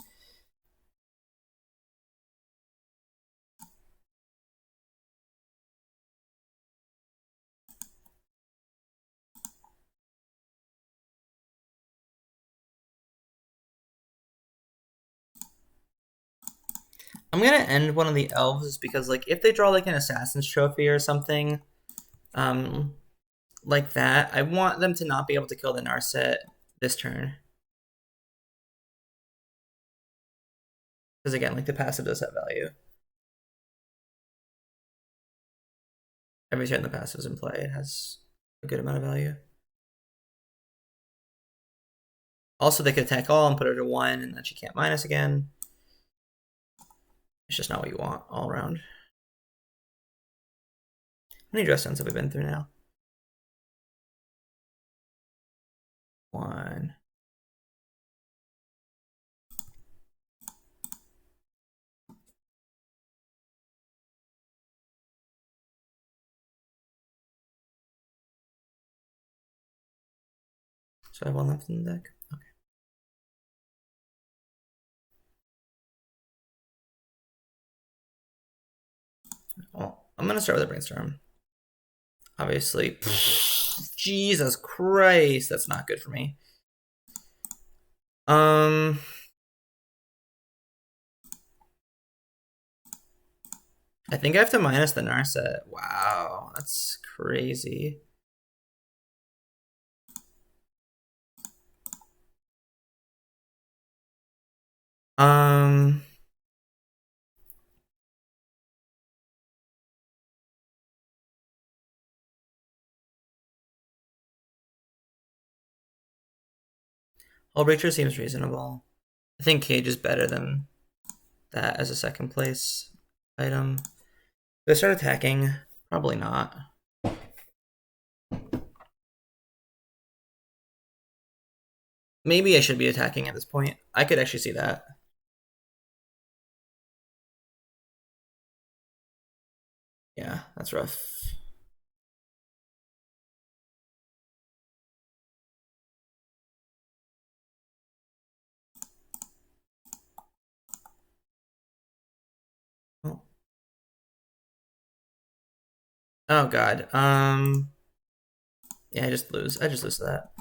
I'm gonna end one of the elves because, like, if they draw like an assassin's trophy or something, like that, I want them to not be able to kill the Narset this turn. Because again, like the passive does have value. Every turn the passive's in play, it has a good amount of value. Also, they could attack all and put her to 1, and then she can't minus again. It's just not what you want all around. How many dress downs have we been through now? 1. So I have 1 left in the deck. Okay. Well, I'm gonna start with a Brainstorm. Obviously. Jesus Christ, that's not good for me. I think I have to minus the Narset. Wow, that's crazy. Hullbreacher seems reasonable. I think Cage is better than that as a second place item. Do I start attacking? Probably not. Maybe I should be attacking at this point. I could actually see that. Yeah, that's rough. Oh, oh god. Yeah, I just lose. I just lose to that.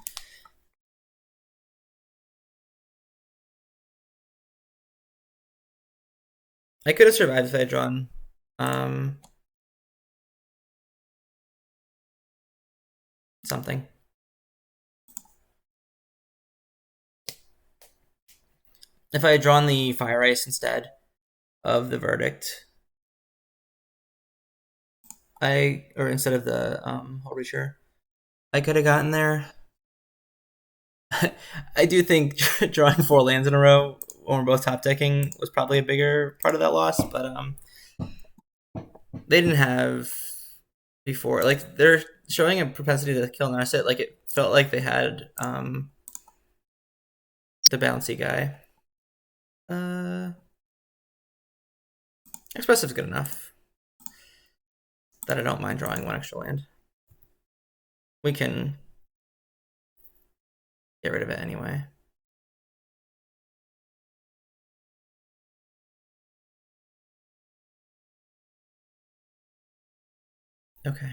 I could have survived if I had drawn something. If I had drawn the Fire Ice instead of the Verdict, or instead of the Hullbreacher, I could have gotten there. I do think drawing 4 lands in a row when we're both top decking was probably a bigger part of that loss, but they didn't have before. Like, they're showing a propensity to kill Narset. Like, it felt like they had the bouncy guy. Expressive's good enough that I don't mind drawing 1 extra land. We can get rid of it anyway. Okay.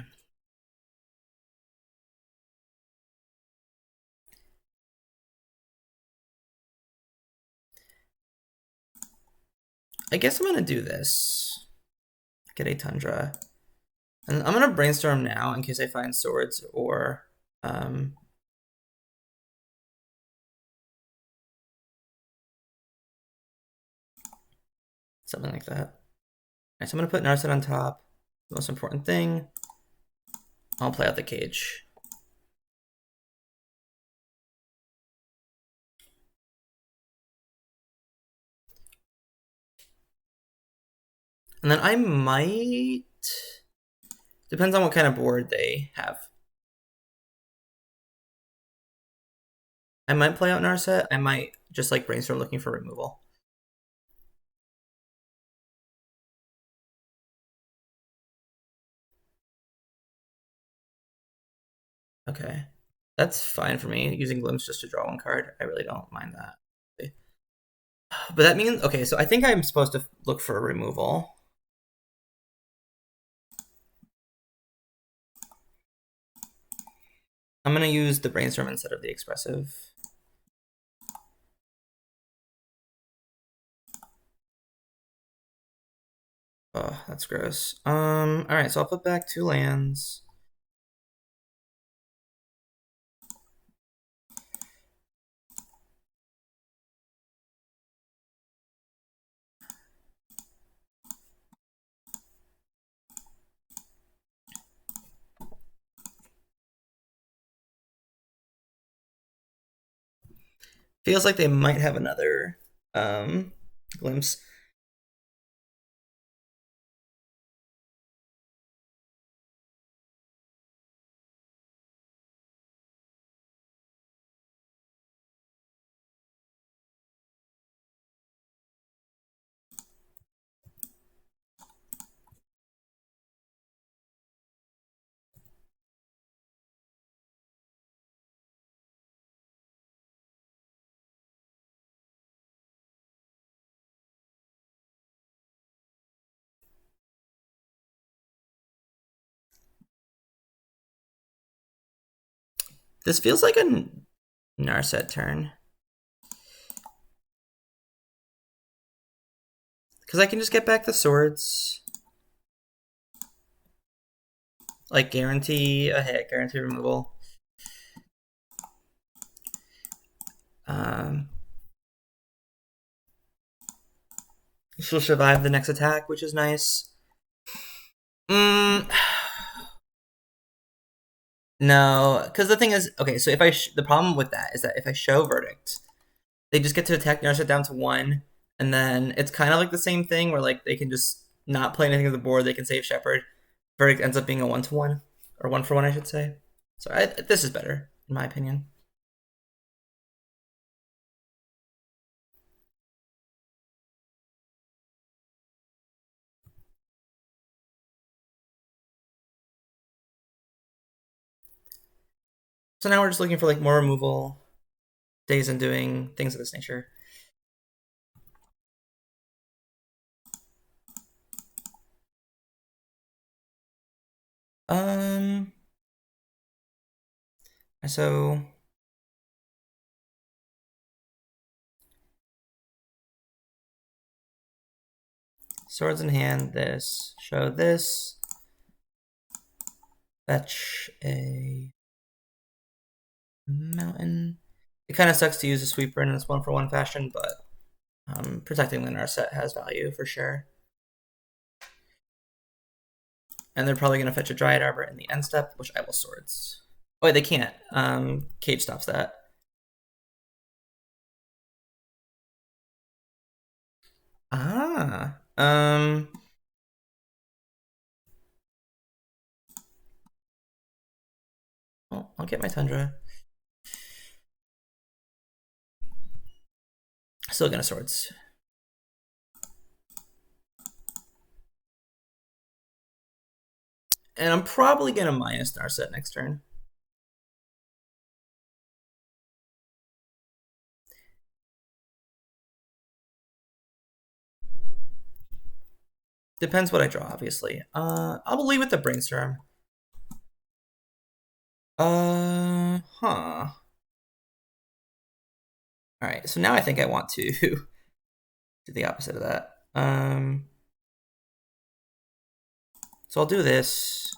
I guess I'm gonna do this. Get a Tundra. And I'm gonna Brainstorm now in case I find swords or something like that. All right, so I'm gonna put Narset on top. The most important thing. I'll play out the cage. And then I might, depends on what kind of board they have. I might play out Narset. I might just like Brainstorm looking for removal. Okay. That's fine for me, using Glimpse just to draw one card. I really don't mind that. But that means, okay, so I think I'm supposed to look for a removal. I'm going to use the Brainstorm instead of the Expressive. Oh, that's gross. All right, so I'll put back 2 lands. Feels like they might have another glimpse. This feels like a Narset turn. Because I can just get back the swords. Like, guarantee a hit, guarantee removal. She'll survive the next attack, which is nice. No, because the thing is, okay, so if the problem with that is that if I show Verdict, they just get to attack Narset down to 1, and then it's kind of like the same thing where like they can just not play anything on the board, they can save Shepherd. Verdict ends up being a 1-1, or 1-for-1, I should say. So this is better, in my opinion. So now we're just looking for like more removal, Days Undoing, things of this nature. So swords in hand, this, show this, fetch a mountain. It kind of sucks to use a sweeper in this 1-for-1 fashion, but protecting the Narset has value for sure. And they're probably going to fetch a Dryad Arbor in the end step, which I will swords. Oh, wait, they can't. Cage stops that. Ah. Well, I'll get my Tundra. Still gonna swords. And I'm probably gonna minus Narset next turn. Depends what I draw, obviously. I'll leave with the Brainstorm. Huh. All right, so now I think I want to do the opposite of that. So I'll do this.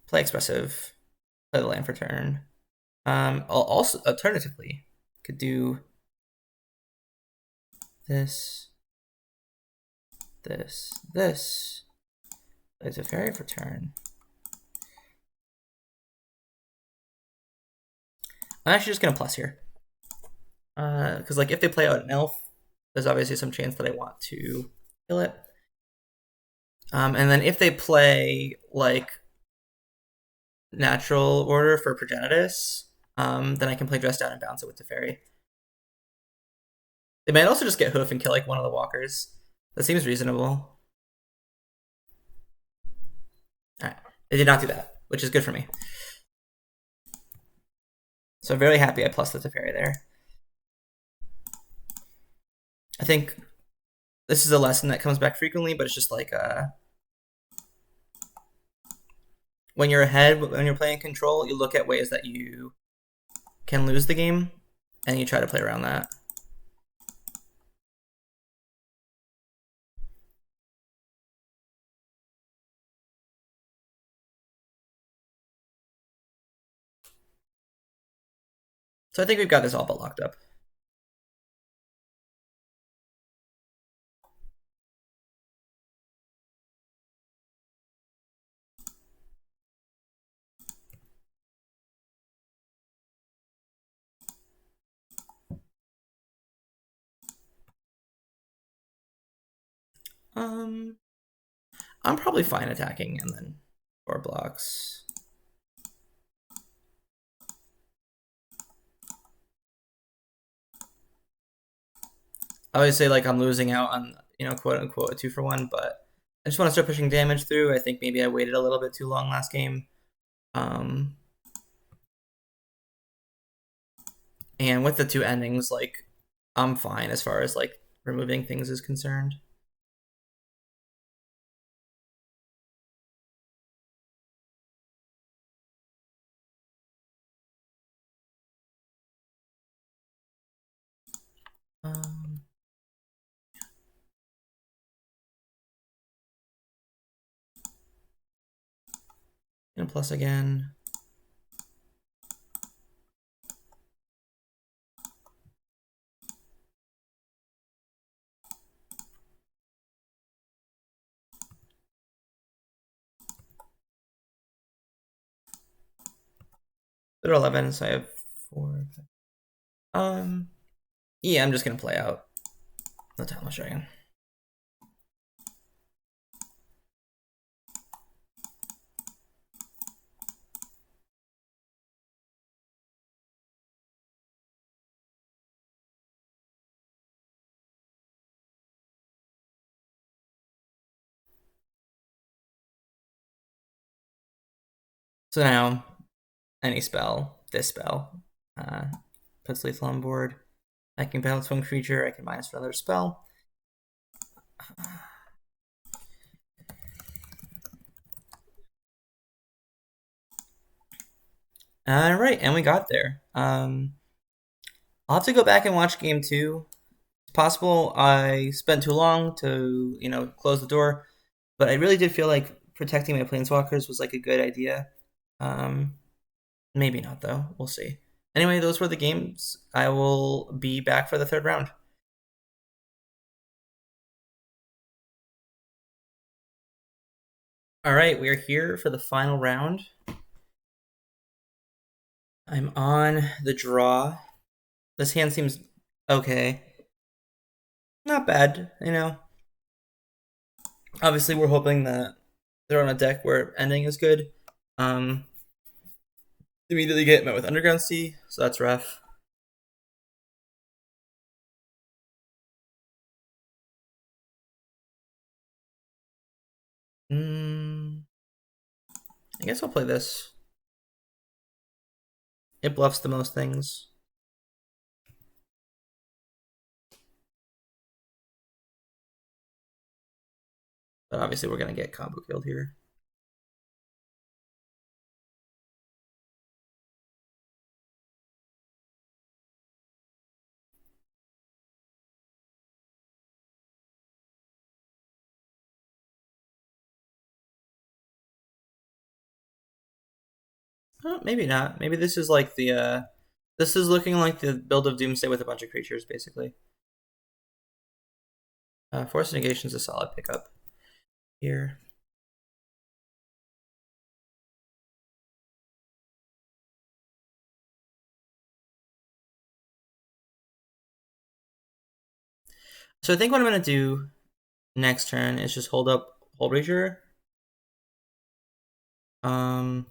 Play Expressive. Play the land for turn. I'll also alternatively could do this, this. Play Teferi for turn. I'm actually just gonna plus here. Because like if they play out an elf, there's obviously some chance that I want to kill it. And then if they play like natural order for Progenitus, then I can play Dress Down and bounce it with Teferi. They might also just get Hoof and kill like one of the walkers. That seems reasonable. Alright. They did not do that, which is good for me. So I'm very happy I plus the Teferi there. I think this is a lesson that comes back frequently, but it's just like when you're ahead, when you're playing control, you look at ways that you can lose the game, and you try to play around that. So I think we've got this all but locked up. I'm probably fine attacking and then 4 blocks. I always say like I'm losing out on, you know, quote unquote a 2-for-1, but I just want to start pushing damage through. I think maybe I waited a little bit too long last game. And with the 2 endings, like I'm fine as far as like removing things is concerned. And plus again. They're 11, so I have 4. Yeah, I'm just gonna play out the Timeless Dragon. So now, any spell, this spell, puts lethal on board. I can balance one creature, I can minus another spell. Alright, and we got there. I'll have to go back and watch game 2. It's possible I spent too long to, you know, close the door, but I really did feel like protecting my planeswalkers was like a good idea. Maybe not though. We'll see. Anyway, those were the games. I will be back for the 3rd round. All right, we are here for the final round. I'm on the draw. This hand seems okay. Not bad, you know. Obviously, we're hoping that they're on a deck where ending is good. Immediately get met with Underground Sea, so that's rough. I guess I'll play this. It bluffs the most things. But obviously we're going to get combo killed here. Maybe not. Maybe this is like the this is looking like the build of Doomsday with a bunch of creatures, basically. Force of Negation is a solid pickup here. So I think what I'm going to do next turn is just hold up Hullbreacher. Um,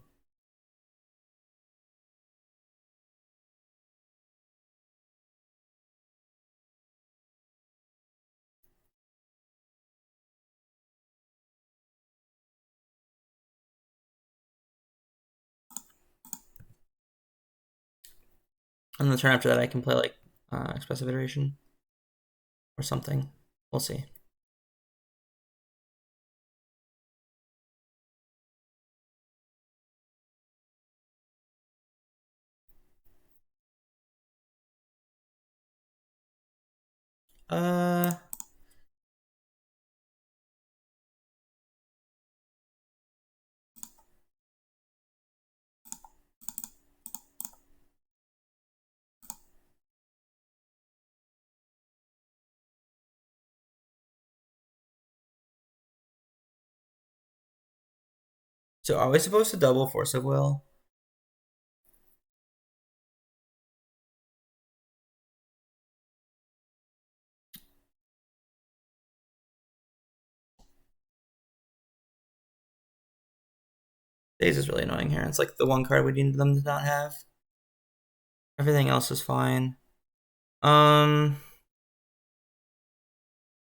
and the turn after that I can play like Expressive Iteration or something. We'll see. Uh, so are we supposed to double Force of Will? Daze is really annoying here. It's like the one card we need them to not have. Everything else is fine. I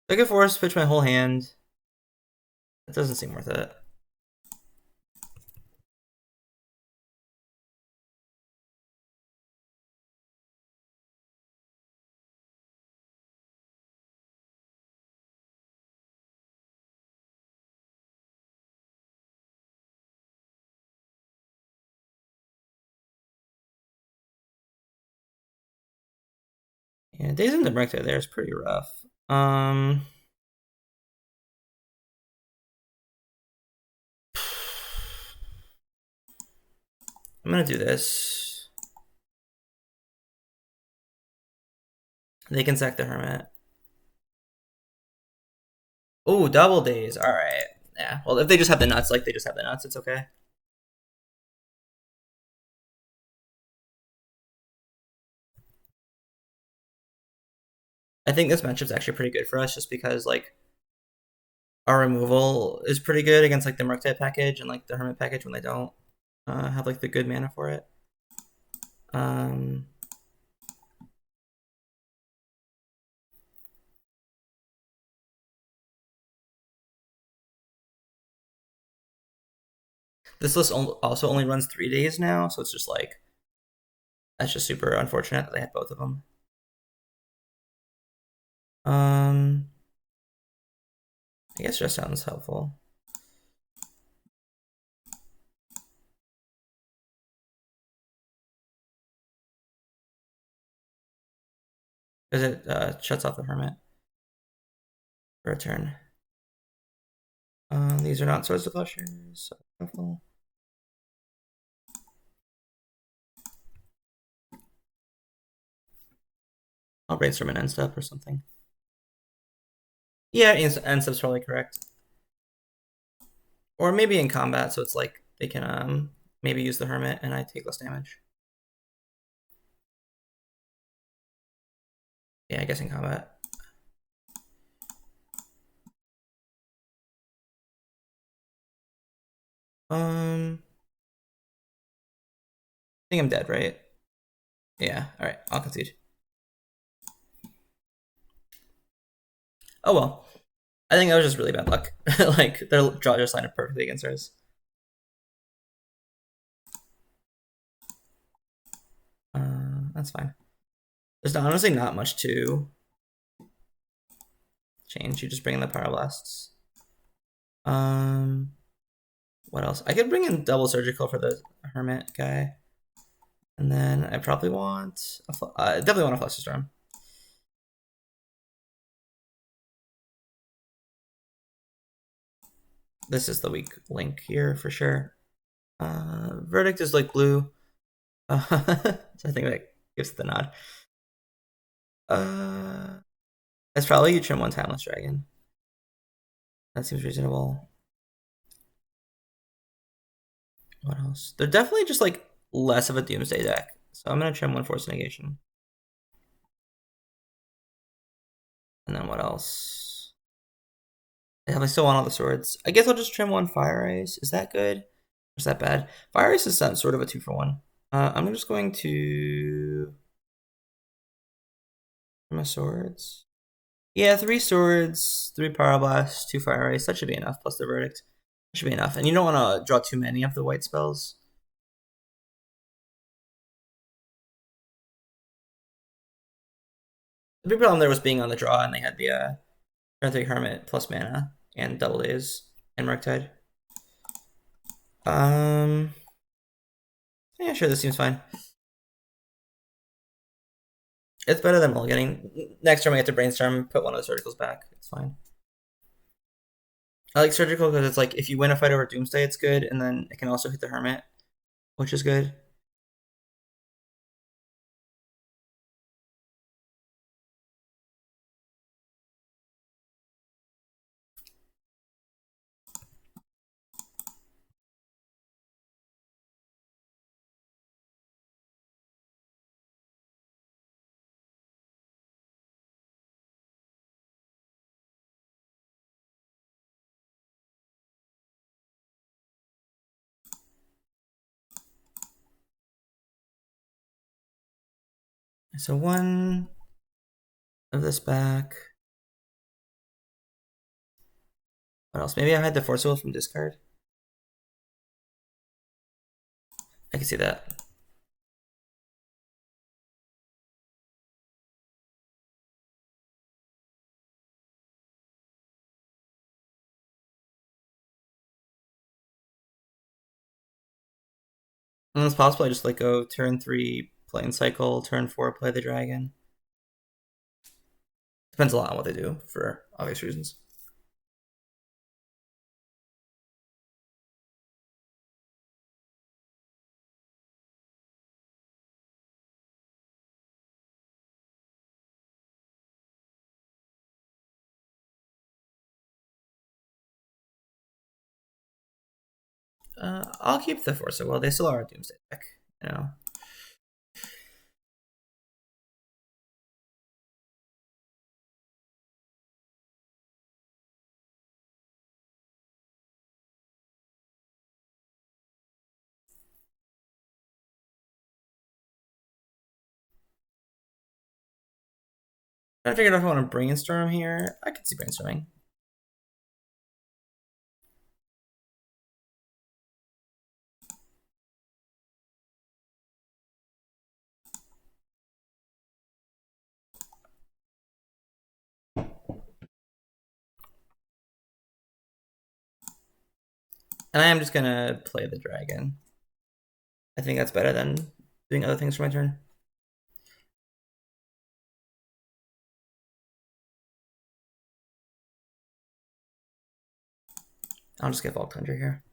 could Force pitch my whole hand. It doesn't seem worth it. Yeah, Days in the Rector there is pretty rough. I'm gonna do this. They can sack the Hermit. Oh, double Days. All right. Yeah. Well, if they just have the nuts, like they just have the nuts, it's okay. I think this matchup's actually pretty good for us, just because like our removal is pretty good against like the Murktide package and like the Hermit package when they don't have like the good mana for it. This list also only runs 3 days now, so it's just like that's just super unfortunate that they had both of them. I guess just sounds helpful. Because it shuts off the Hermit for a turn. These are not Swords to Plowshares, so helpful. I'll Brainstorm an End Step or something. Yeah, End Step's probably correct. Or maybe in combat, so it's like they can maybe use the Hermit and I take less damage. Yeah, I guess in combat. I think I'm dead, right? Yeah, alright, I'll concede. Oh well. I think that was just really bad luck. Like, their draw just lined up perfectly against ours. That's fine. There's honestly not much to change. You just bring in the Pyroblasts. What else? I could bring in double surgical for the Hermit guy. And then I probably want definitely want a Flusterstorm. This is the weak link here for sure. Verdict is like blue. So I think that gives it the nod. It's probably you trim one Timeless Dragon. That seems reasonable. What else? They're definitely just like less of a Doomsday deck. So I'm gonna trim one Force of Negation. And then what else? I still want all the swords. I guess I'll just trim one Fire Ice. Is that good? Or is that bad? Fire Ice is sort of a 2-for-1. I'm just going to my swords. Yeah, 3 swords, 3 Pyroblast, 2 Fire Ice. That should be enough, plus the Verdict. That should be enough. And you don't want to draw too many of the white spells. The big problem there was being on the draw, and they had the turn 3 Hermit plus mana and double days and Murktide. Yeah, sure, this seems fine. It's better than mulliganing. Next turn we get to Brainstorm, put one of the Surgicals back. It's fine. I like Surgical because it's like if you win a fight over Doomsday, it's good, and then it can also hit the Hermit, which is good. So one of this back. What else? Maybe I had the Force Will from discard. I can see that. And it's possible I just like go turn 3, Plane Cycle, turn 4, play the Dragon. Depends a lot on what they do for obvious reasons. I'll keep the Force of Will. They still are a Doomsday deck, you know. I figured out if I want to Brainstorm here. I could see Brainstorming. And I am just gonna play the Dragon. I think that's better than doing other things for my turn. I'll just get Vault Tundra here.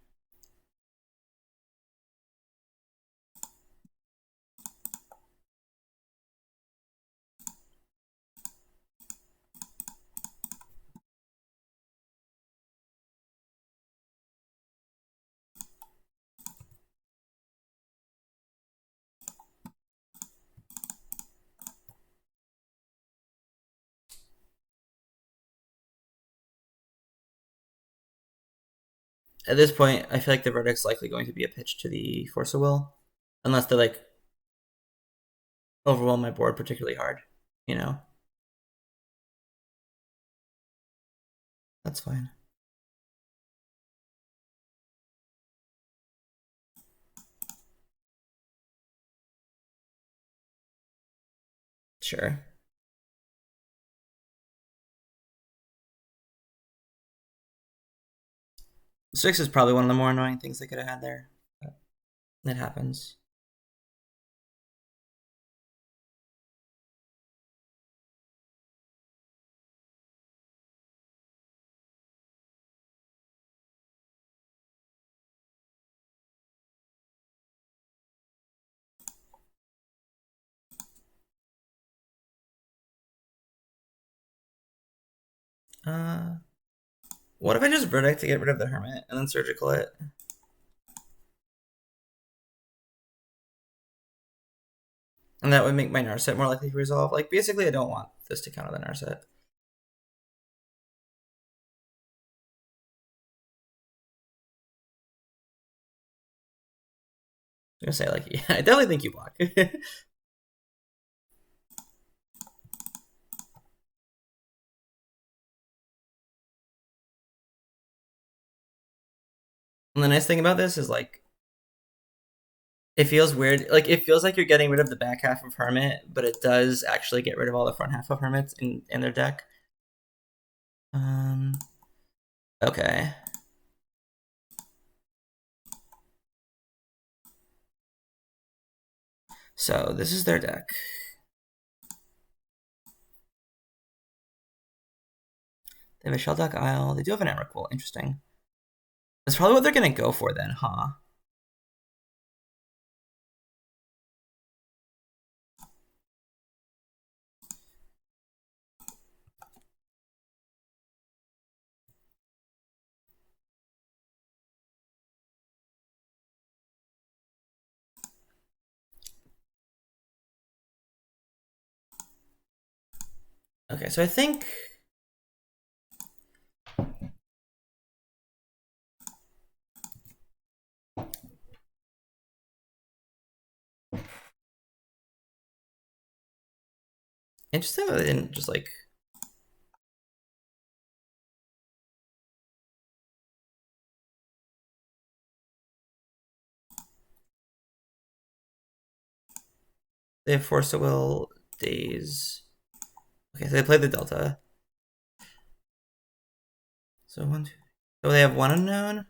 At this point, I feel like the verdict's likely going to be a pitch to the Force of Will, unless they like overwhelm my board particularly hard, you know. That's fine. Sure. 6 is probably one of the more annoying things they could have had there. But it happens. What if I just Verdict to get rid of the Hermit and then Surgical it? And that would make my Narset more likely to resolve. Like, basically, I don't want this to counter the Narset. I'm gonna say, like, yeah, I definitely think you block. And the nice thing about this is, like, it feels weird. Like, it feels like you're getting rid of the back half of Hermit, but it does actually get rid of all the front half of Hermits in their deck. Okay. So this is their deck. They have a Shelduck Isle. They do have an Emrakul. Interesting. That's probably what they're gonna go for then, huh? Okay, so I think interesting that they didn't just like. They have Force of Will, Days. Okay, so they played the Delta. So one, two. So they have one unknown.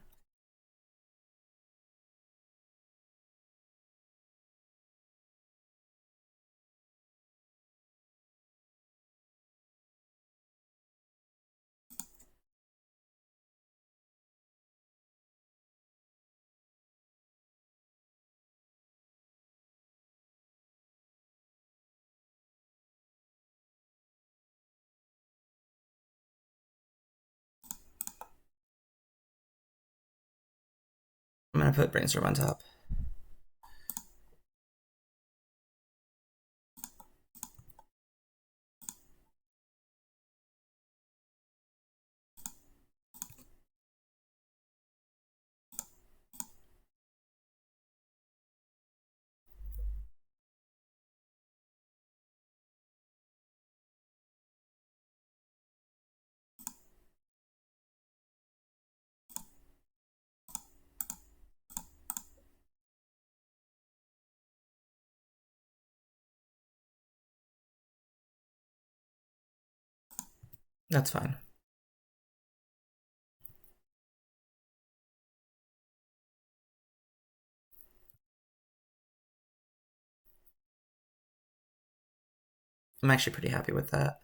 I'm gonna put Brainstorm on top. That's fine. I'm actually pretty happy with that.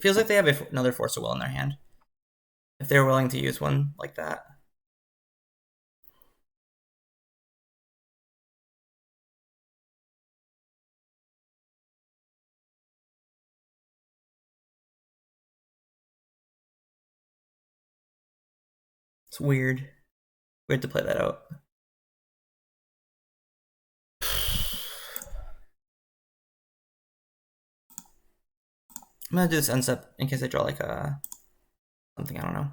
Feels like they have another Force of Will in their hand. If they're willing to use one like that. It's weird. Weird to play that out. I'm gonna do this end step in case I draw like a something, I don't know.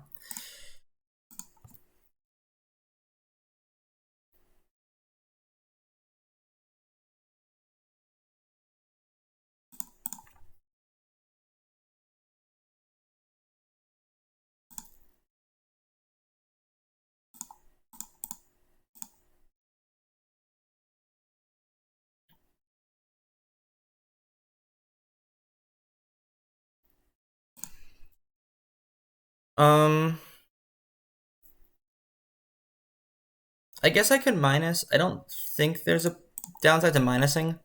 I guess I could minus. I don't think there's a downside to minusing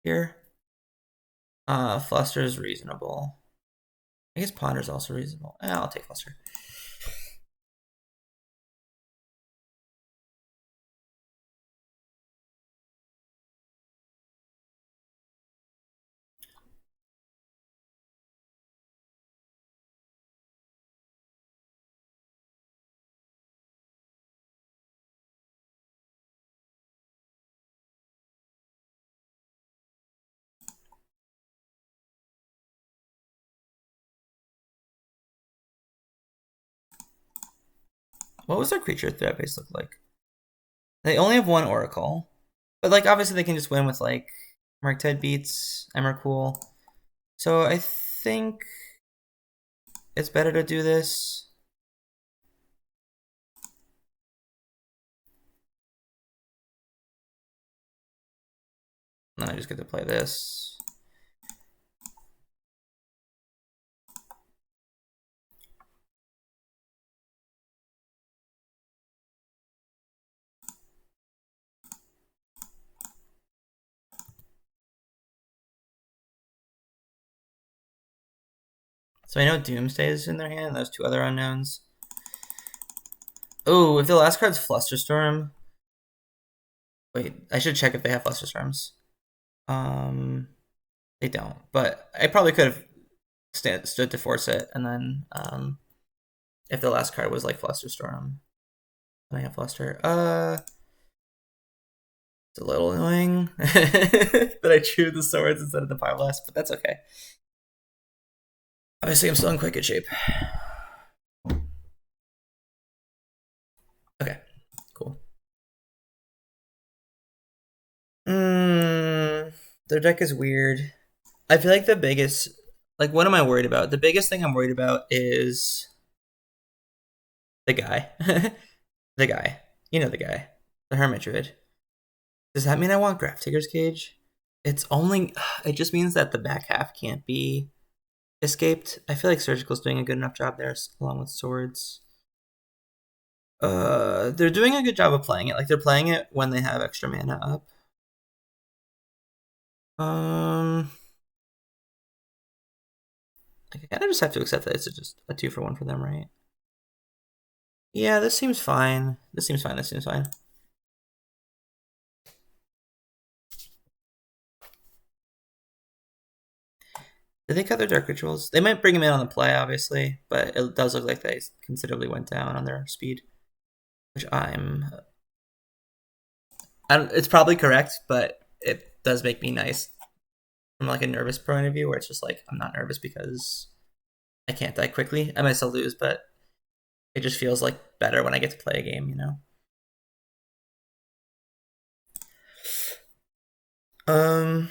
here. Fluster is reasonable. I guess Ponder is also reasonable. I'll take Fluster. What was their creature threat base look like? They only have one Oracle. But like obviously they can just win with like Murktide Beats, Emrakul. So I think it's better to do this. And then I just get to play this. So I know Doomsday is in their hand, and those two other unknowns. Oh, if the last card's Flusterstorm. Wait, I should check if they have Flusterstorms. They don't, but I probably could have stood to force it, and then if the last card was like Flusterstorm, then I have Fluster. It's a little annoying that I drew the swords instead of the Pyroblast, but that's okay. Obviously, I'm still in quite good shape. Okay, cool. Their deck is weird. I feel like the biggest, like, what am I worried about? The biggest thing I'm worried about is the guy. The guy. You know the guy. The Hermit Druid. Does that mean I want Grafdigger's Cage? It's only, it just means that the back half can't be escaped. I feel like Surgical's doing a good enough job there, along with Swords. They're doing a good job of playing it. Like, they're playing it when they have extra mana up. I kind of just have to accept that it's just a 2-for-1 for them, right? Yeah, this seems fine. This seems fine. This seems fine. Did they cut their Dark Rituals? They might bring him in on the play, obviously, but it does look like they considerably went down on their speed, which it's probably correct, but it does make me nice from like a nervous point of view, where it's just like I'm not nervous because I can't die quickly. I might still lose, but it just feels like better when I get to play a game, you know. I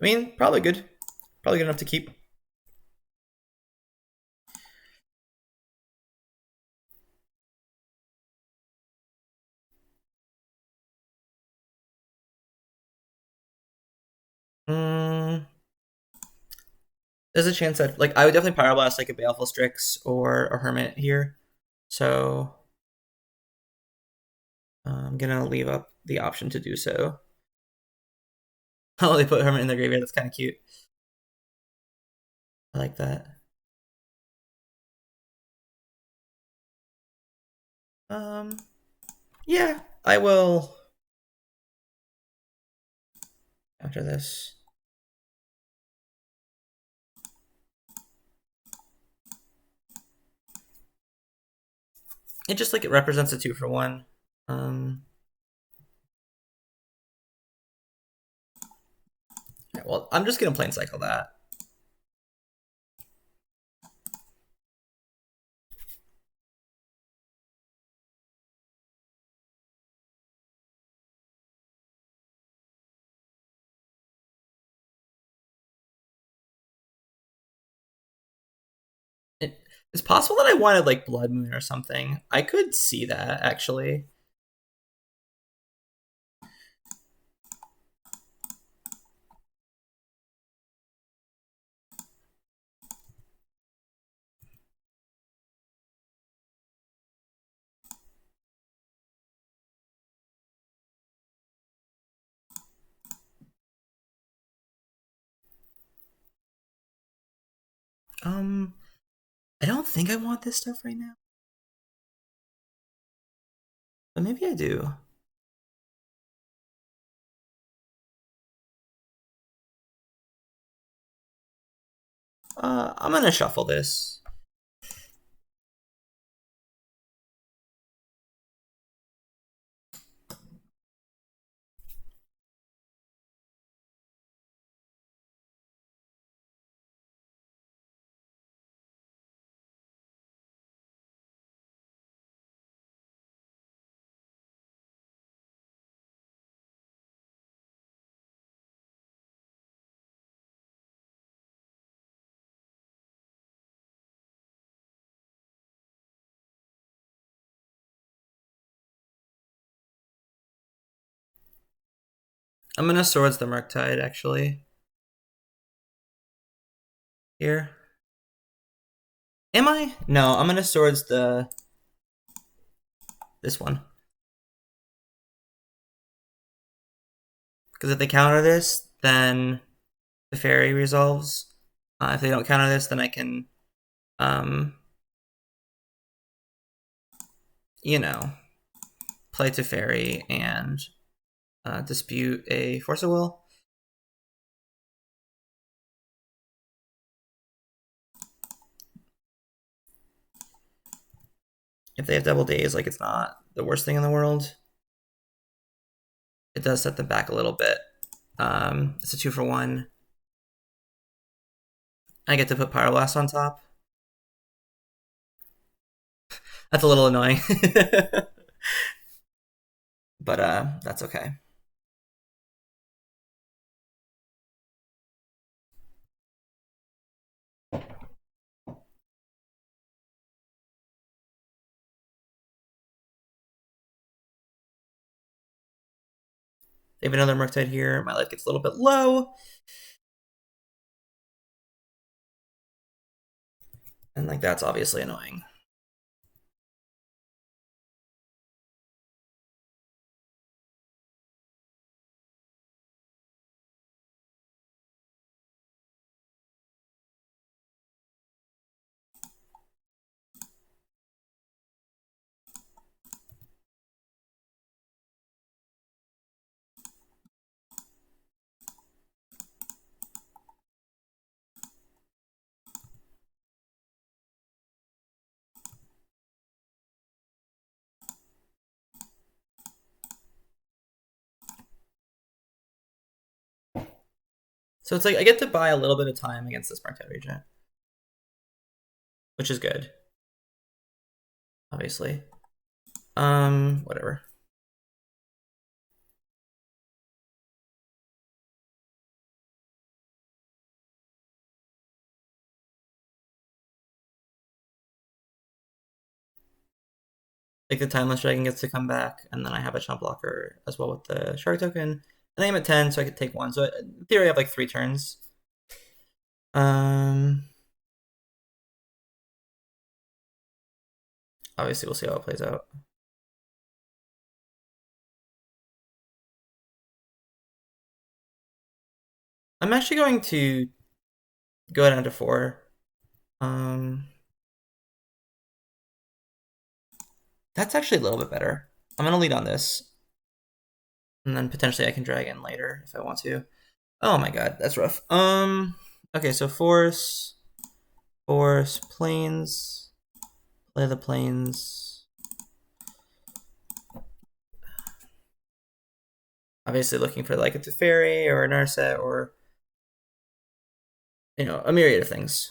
mean, probably good enough to keep. There's a chance that like I would definitely Pyroblast like a Baleful Strix or a Hermit here. So I'm gonna leave up the option to do so. Oh, they put Hermit in the graveyard. That's kind of cute. I like that. Yeah, I will. After this, it just like it represents a 2-for-1. Yeah, well, I'm just gonna plain cycle that. It's possible that I wanted like Blood Moon or something. I could see that actually. I don't think I want this stuff right now. But maybe I do. I'm gonna shuffle this. I'm gonna Swords the Murktide, actually. Here. Am I? No, I'm gonna Swords this one. Because if they counter this, then the Teferi resolves. If they don't counter this, then I can, you know, play Teferi and dispute a Force of Will. If they have double days, like, it's not the worst thing in the world. It does set them back a little bit. It's a 2-for-1. I get to put Pyroblast on top. That's a little annoying. But that's okay. They have another Murktide here. My life gets a little bit low. And like that's obviously annoying. So it's like I get to buy a little bit of time against this Murktide Regent, which is good, obviously. Whatever. Like the Timeless Dragon gets to come back, and then I have a chump blocker as well with the Shark token. And I'm at 10, so I could take one. So in theory, I have like 3 turns. Obviously, we'll see how it plays out. I'm actually going to go down to 4. That's actually a little bit better. I'm gonna lead on this, and then potentially I can drag in later if I want to. Oh my god, that's rough. Okay, so force, planes, play the planes. Obviously, looking for like a Teferi or a Narset or a myriad of things.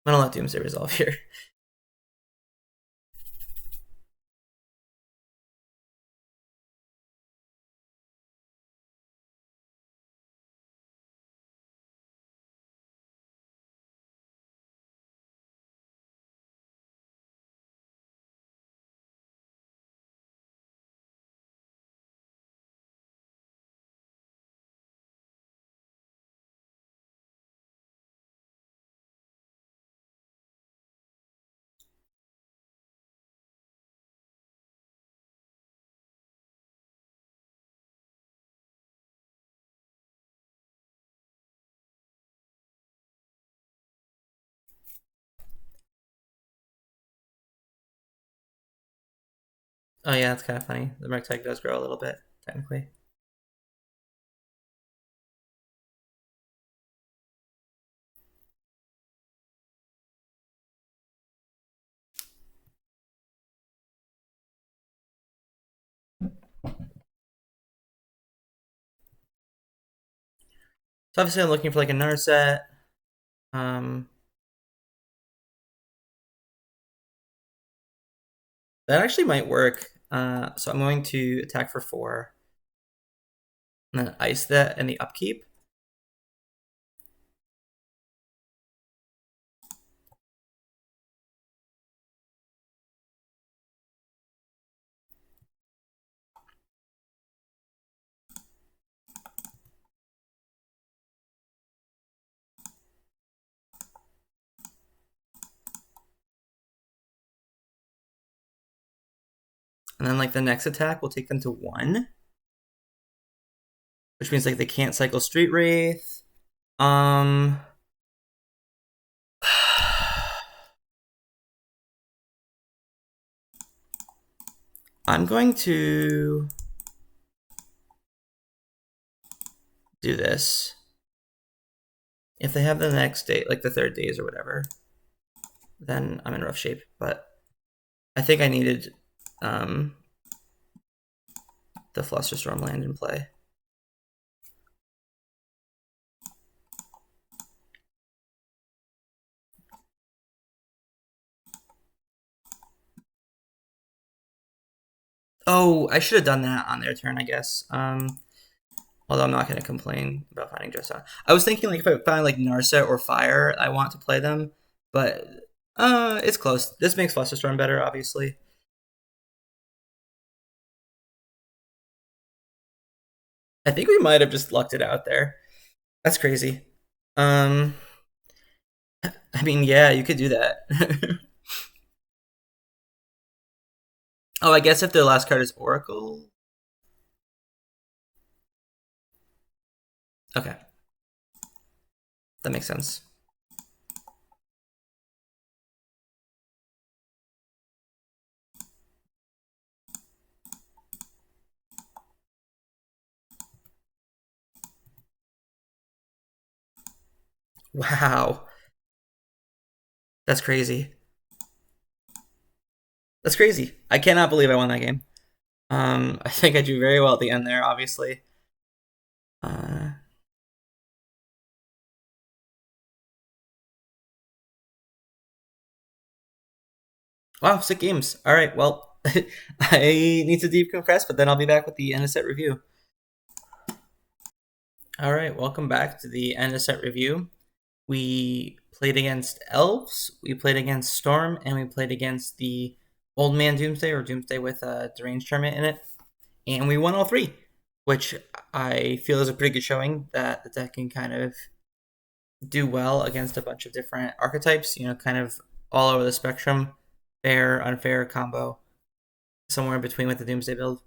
I'm gonna let Doomsday resolve here. Oh yeah, that's kind of funny. The Merc tag does grow a little bit, technically. So obviously I'm looking for like a Narset. Um, that actually might work. So I'm going to attack for 4, and then ice that in the upkeep. And then like the next attack will take them to 1, which means like they can't cycle Street Wraith. Um, I'm going to do this. If they have the next day, like the 3rd days or whatever, then I'm in rough shape. But I think I needed the Flusterstorm land in play. Oh, I should have done that on their turn, I guess. Although I'm not going to complain about finding Jeskai. I was thinking like if I find like Narset or Fire, I want to play them, but it's close. This makes Flusterstorm better, obviously. I think we might have just lucked it out there. That's crazy. I mean, yeah, you could do that. Oh, I guess if their last card is Oracle. Okay, that makes sense. Wow, that's crazy. That's crazy. I cannot believe I won that game. I think I do very well at the end there, obviously. Uh, wow, 6 games. All right, well, I need to decompress, but then I'll be back with the end of set review. All right, welcome back to the end of set review. We played against Elves, we played against Storm, and we played against the Old Man Doomsday, or Doomsday with a Deranged Tournament in it. And we won all 3, which I feel is a pretty good showing that the deck can kind of do well against a bunch of different archetypes, kind of all over the spectrum. Fair, unfair combo, somewhere in between with the Doomsday build.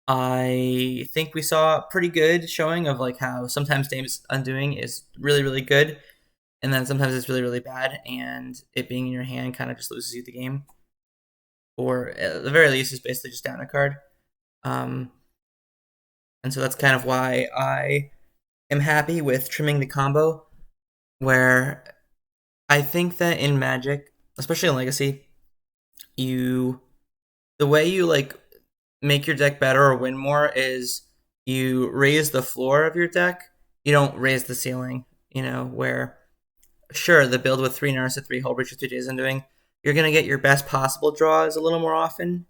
I think we saw a pretty good showing of like how sometimes Dame's Undoing is really, really good, and then sometimes it's really, really bad, and it being in your hand kind of just loses you the game. Or at the very least, is basically just down a card. And so that's kind of why I am happy with trimming the combo, where I think that in Magic, especially in Legacy, the way you like make your deck better or win more is you raise the floor of your deck. You don't raise the ceiling. Where sure the build with 3 Narset, 3 Hullbreacher, 2 Days Undoing, you're gonna get your best possible draws a little more often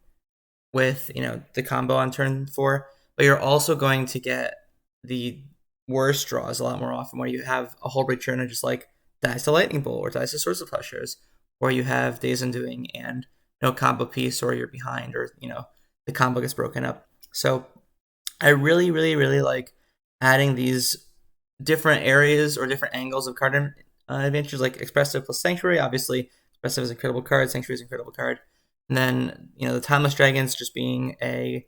with the combo on turn 4, but you're also going to get the worst draws a lot more often, where you have a Hullbreacher and it just like dies to Lightning Bolt or dies to Swords of Plowshares, or you have Days Undoing and no combo piece, or you're behind, or the combo gets broken up. So I really, really, really like adding these different areas or different angles of card advantages, like Expressive plus Sanctuary. Obviously, Expressive is an incredible card, Sanctuary is an incredible card. And then, the Timeless Dragons just being a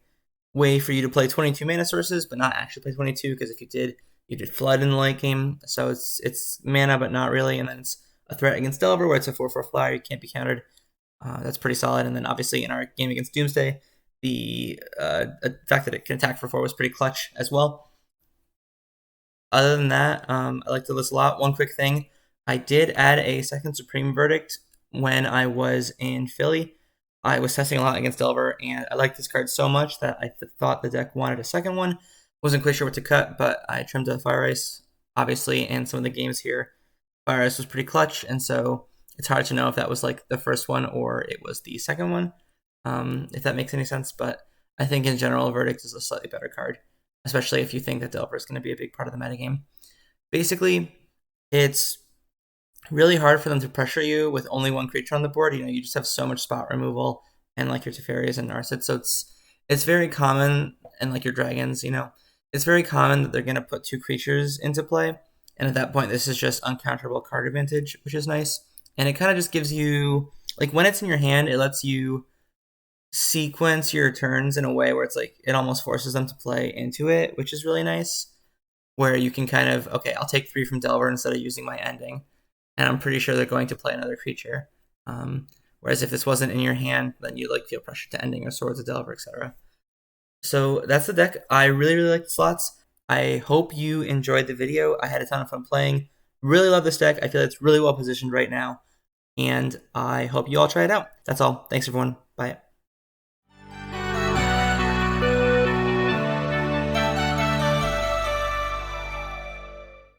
way for you to play 22 mana sources, but not actually play 22, because if you did Flood in the late game. So it's mana, but not really. And then it's a threat against Delver, where it's a 4/4 flyer, you can't be countered. That's pretty solid. And then obviously in our game against Doomsday, the fact that it can attack for 4 was pretty clutch as well. Other than that, I like to list a lot. One quick thing, I did add a second Supreme Verdict when I was in Philly. I was testing a lot against Delver, and I liked this card so much that I thought the deck wanted a second one. Wasn't quite sure what to cut, but I trimmed the Fire Ice, obviously, and some of the games here. Fire Ice was pretty clutch, and so it's hard to know if that was like the first one or it was the second one, if that makes any sense. But I think in general, Verdict is a slightly better card, especially if you think that Delver is going to be a big part of the metagame. Basically, it's really hard for them to pressure you with only one creature on the board. You just have so much spot removal and like your Teferis and Narset. So it's very common, and like your dragons, it's very common that they're going to put 2 creatures into play. And at that point, this is just uncounterable card advantage, which is nice. And it kind of just gives you, like, when it's in your hand, it lets you sequence your turns in a way where it's like it almost forces them to play into it, which is really nice. Where you can kind of, okay, I'll take 3 from Delver instead of using my ending, and I'm pretty sure they're going to play another creature. Whereas if this wasn't in your hand, then you like feel pressure to ending or Swords of Delver, etc. So that's the deck. I really, really like the slots. I hope you enjoyed the video. I had a ton of fun playing. Really love this deck. I feel it's really well positioned right now, and I hope you all try it out. That's all. Thanks, everyone. Bye.